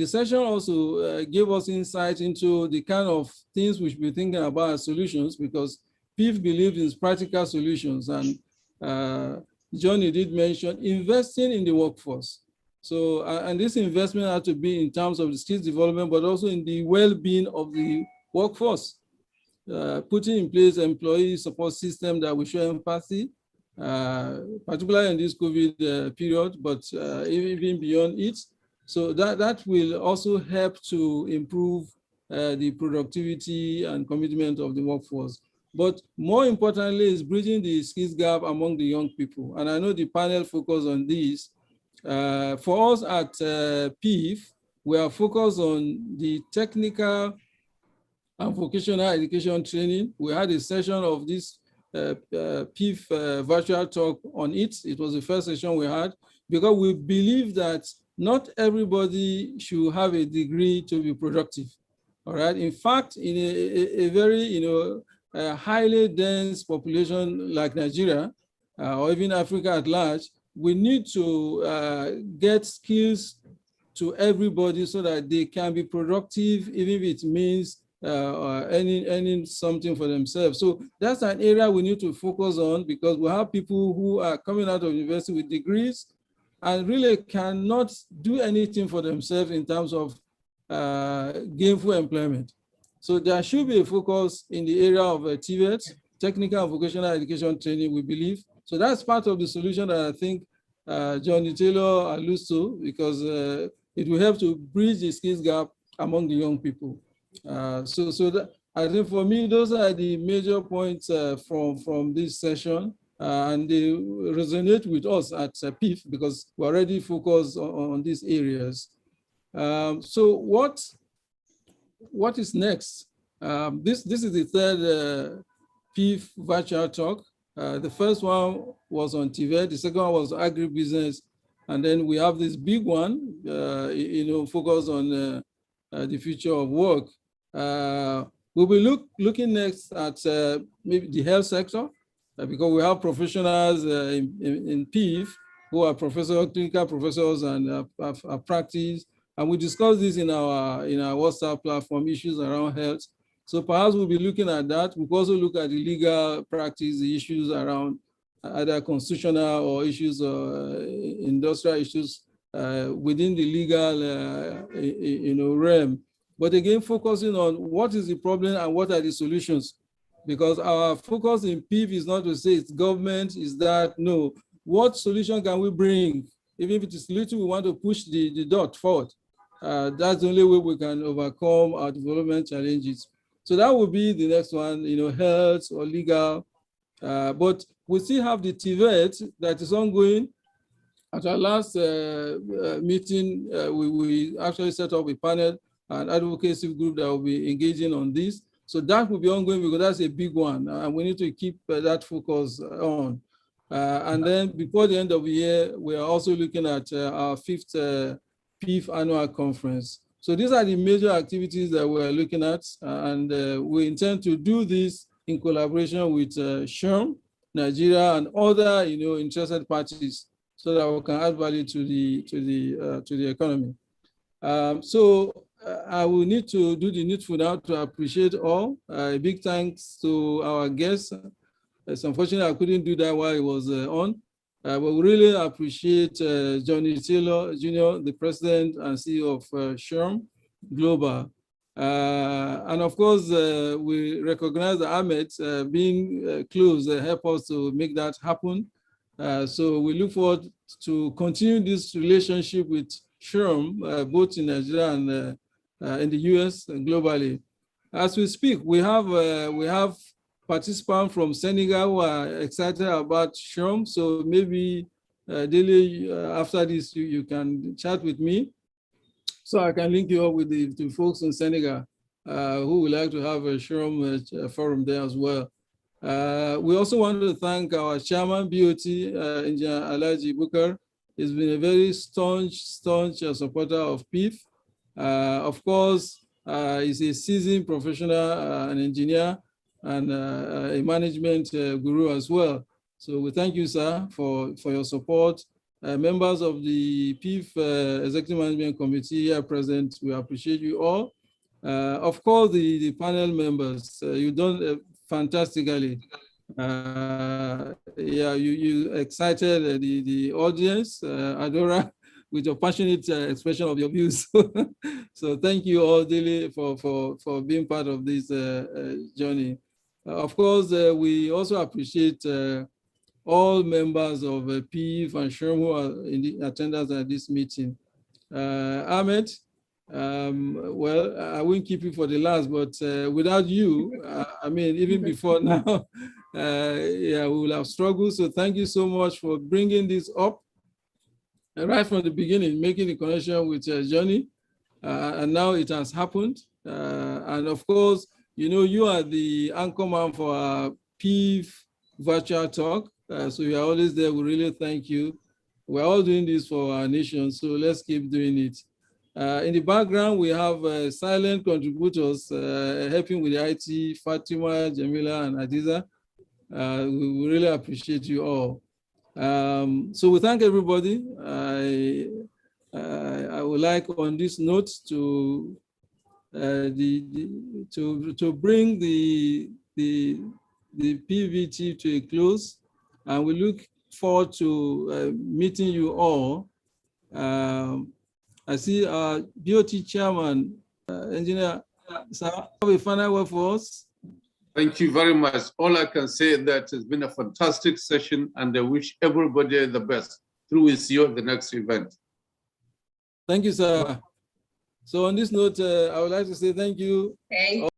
Speaker 8: session also gave us insight into the kind of things we should be thinking about as solutions, because PEEF believes in practical solutions. And Johnny did mention, investing in the workforce. So, and this investment has to be in terms of the skills development, but also in the well-being of the workforce. Putting in place employee support system that will show empathy, particularly in this COVID period, but even beyond it. So that will also help to improve the productivity and commitment of the workforce. But more importantly is bridging the skills gap among the young people. And I know the panel focused on this. For us at PEEF, we are focused on the technical and vocational education training. We had a session of this PEEF virtual talk on it. It was the first session we had because we believe that not everybody should have a degree to be productive. All right. In fact, in a very highly dense population like Nigeria or even Africa at large, we need to get skills to everybody so that they can be productive, even if it means earning something for themselves. So that's an area we need to focus on because we have people who are coming out of university with degrees and really cannot do anything for themselves in terms of gainful employment. So there should be a focus in the area of TVET, technical and vocational education training, we believe. So that's part of the solution that I think Johnny Taylor alludes to because it will help to bridge the skills gap among the young people. So that, I think for me, those are the major points from this session, and they resonate with us at PEEF because we're already focused on these areas. So what is next? This is the third PEEF virtual talk. The first one was on TVET, the second one was agribusiness, and then we have this big one, focused on the future of work. We'll be looking next at maybe the health sector, because we have professionals in PEEF who are clinical professors and practice, and we discussed this in our WhatsApp platform, issues around health. So perhaps we'll be looking at that. We'll also look at the legal practice, the issues around either constitutional or issues, industrial issues within the legal realm. But again, focusing on what is the problem and what are the solutions. Because our focus in PEEF is not to say it's government, is that, no, what solution can we bring? Even if it is little, we want to push the dot forward. That's the only way we can overcome our development challenges. So that will be the next one, health or legal. But we still have the TVET that is ongoing. At our last meeting, we actually set up a panel, an advocacy group that will be engaging on this. So that will be ongoing because that's a big one, and we need to keep that focus on. And then before the end of the year, we are also looking at our 5th PEEF annual conference. So these are the major activities that we're looking at, and we intend to do this in collaboration with SHRM, Nigeria, and other interested parties, so that we can add value to the economy. So I will need to do the needful now to appreciate all. A big thanks to our guests. It's unfortunate I couldn't do that while he was on. But we really appreciate Johnny Taylor Jr., the president and CEO of SHRM Global. And of course, we recognize that Ahmed being close help us to make that happen. So we look forward to continue this relationship with SHRM, both in Nigeria and in the US and globally. As we speak, we have participants from Senegal who are excited about SHRM. So maybe Dele, after this, you can chat with me, so I can link you up with the folks in Senegal who would like to have a SHRM forum there as well. We also want to thank our chairman, BOT, Engineer Alhaji Bukar. He's been a very staunch supporter of PEEF. Of course, he's a seasoned professional, an engineer, and a management guru as well. So we thank you, sir, for your support. Members of the PEEF Executive Management Committee here present, we appreciate you all. Of course, the panel members, you've done fantastically. Yeah, you excited the audience, Adora, with your passionate expression of your views. So thank you all, Dele, for being part of this journey. Of course, we also appreciate all members of PEEF and SHRM who are in the attendance at this meeting. Ahmed, well, I won't keep you for the last, but without you, I mean, even before now, yeah, we will have struggled. So thank you so much for bringing this up right from the beginning, making the connection with Johnny, and now it has happened. And of course, you know, you are the anchorman for our PEEF virtual talk. So you are always there. We really thank you. We're all doing this for our nation, so let's keep doing it. In the background, we have silent contributors helping with the IT, Fatima, Jamila, and Adiza. We really appreciate you all. So we thank everybody. I would like on this note to bring the PVT to a close, and we look forward to meeting you all. I see our BOT chairman, engineer, sir, have a final word for us.
Speaker 2: Thank you very much. All I can say is that it's been a fantastic session, and I wish everybody the best through with you at the next event.
Speaker 8: Thank you, sir. So on this note, I would like to say thank you.
Speaker 5: Thank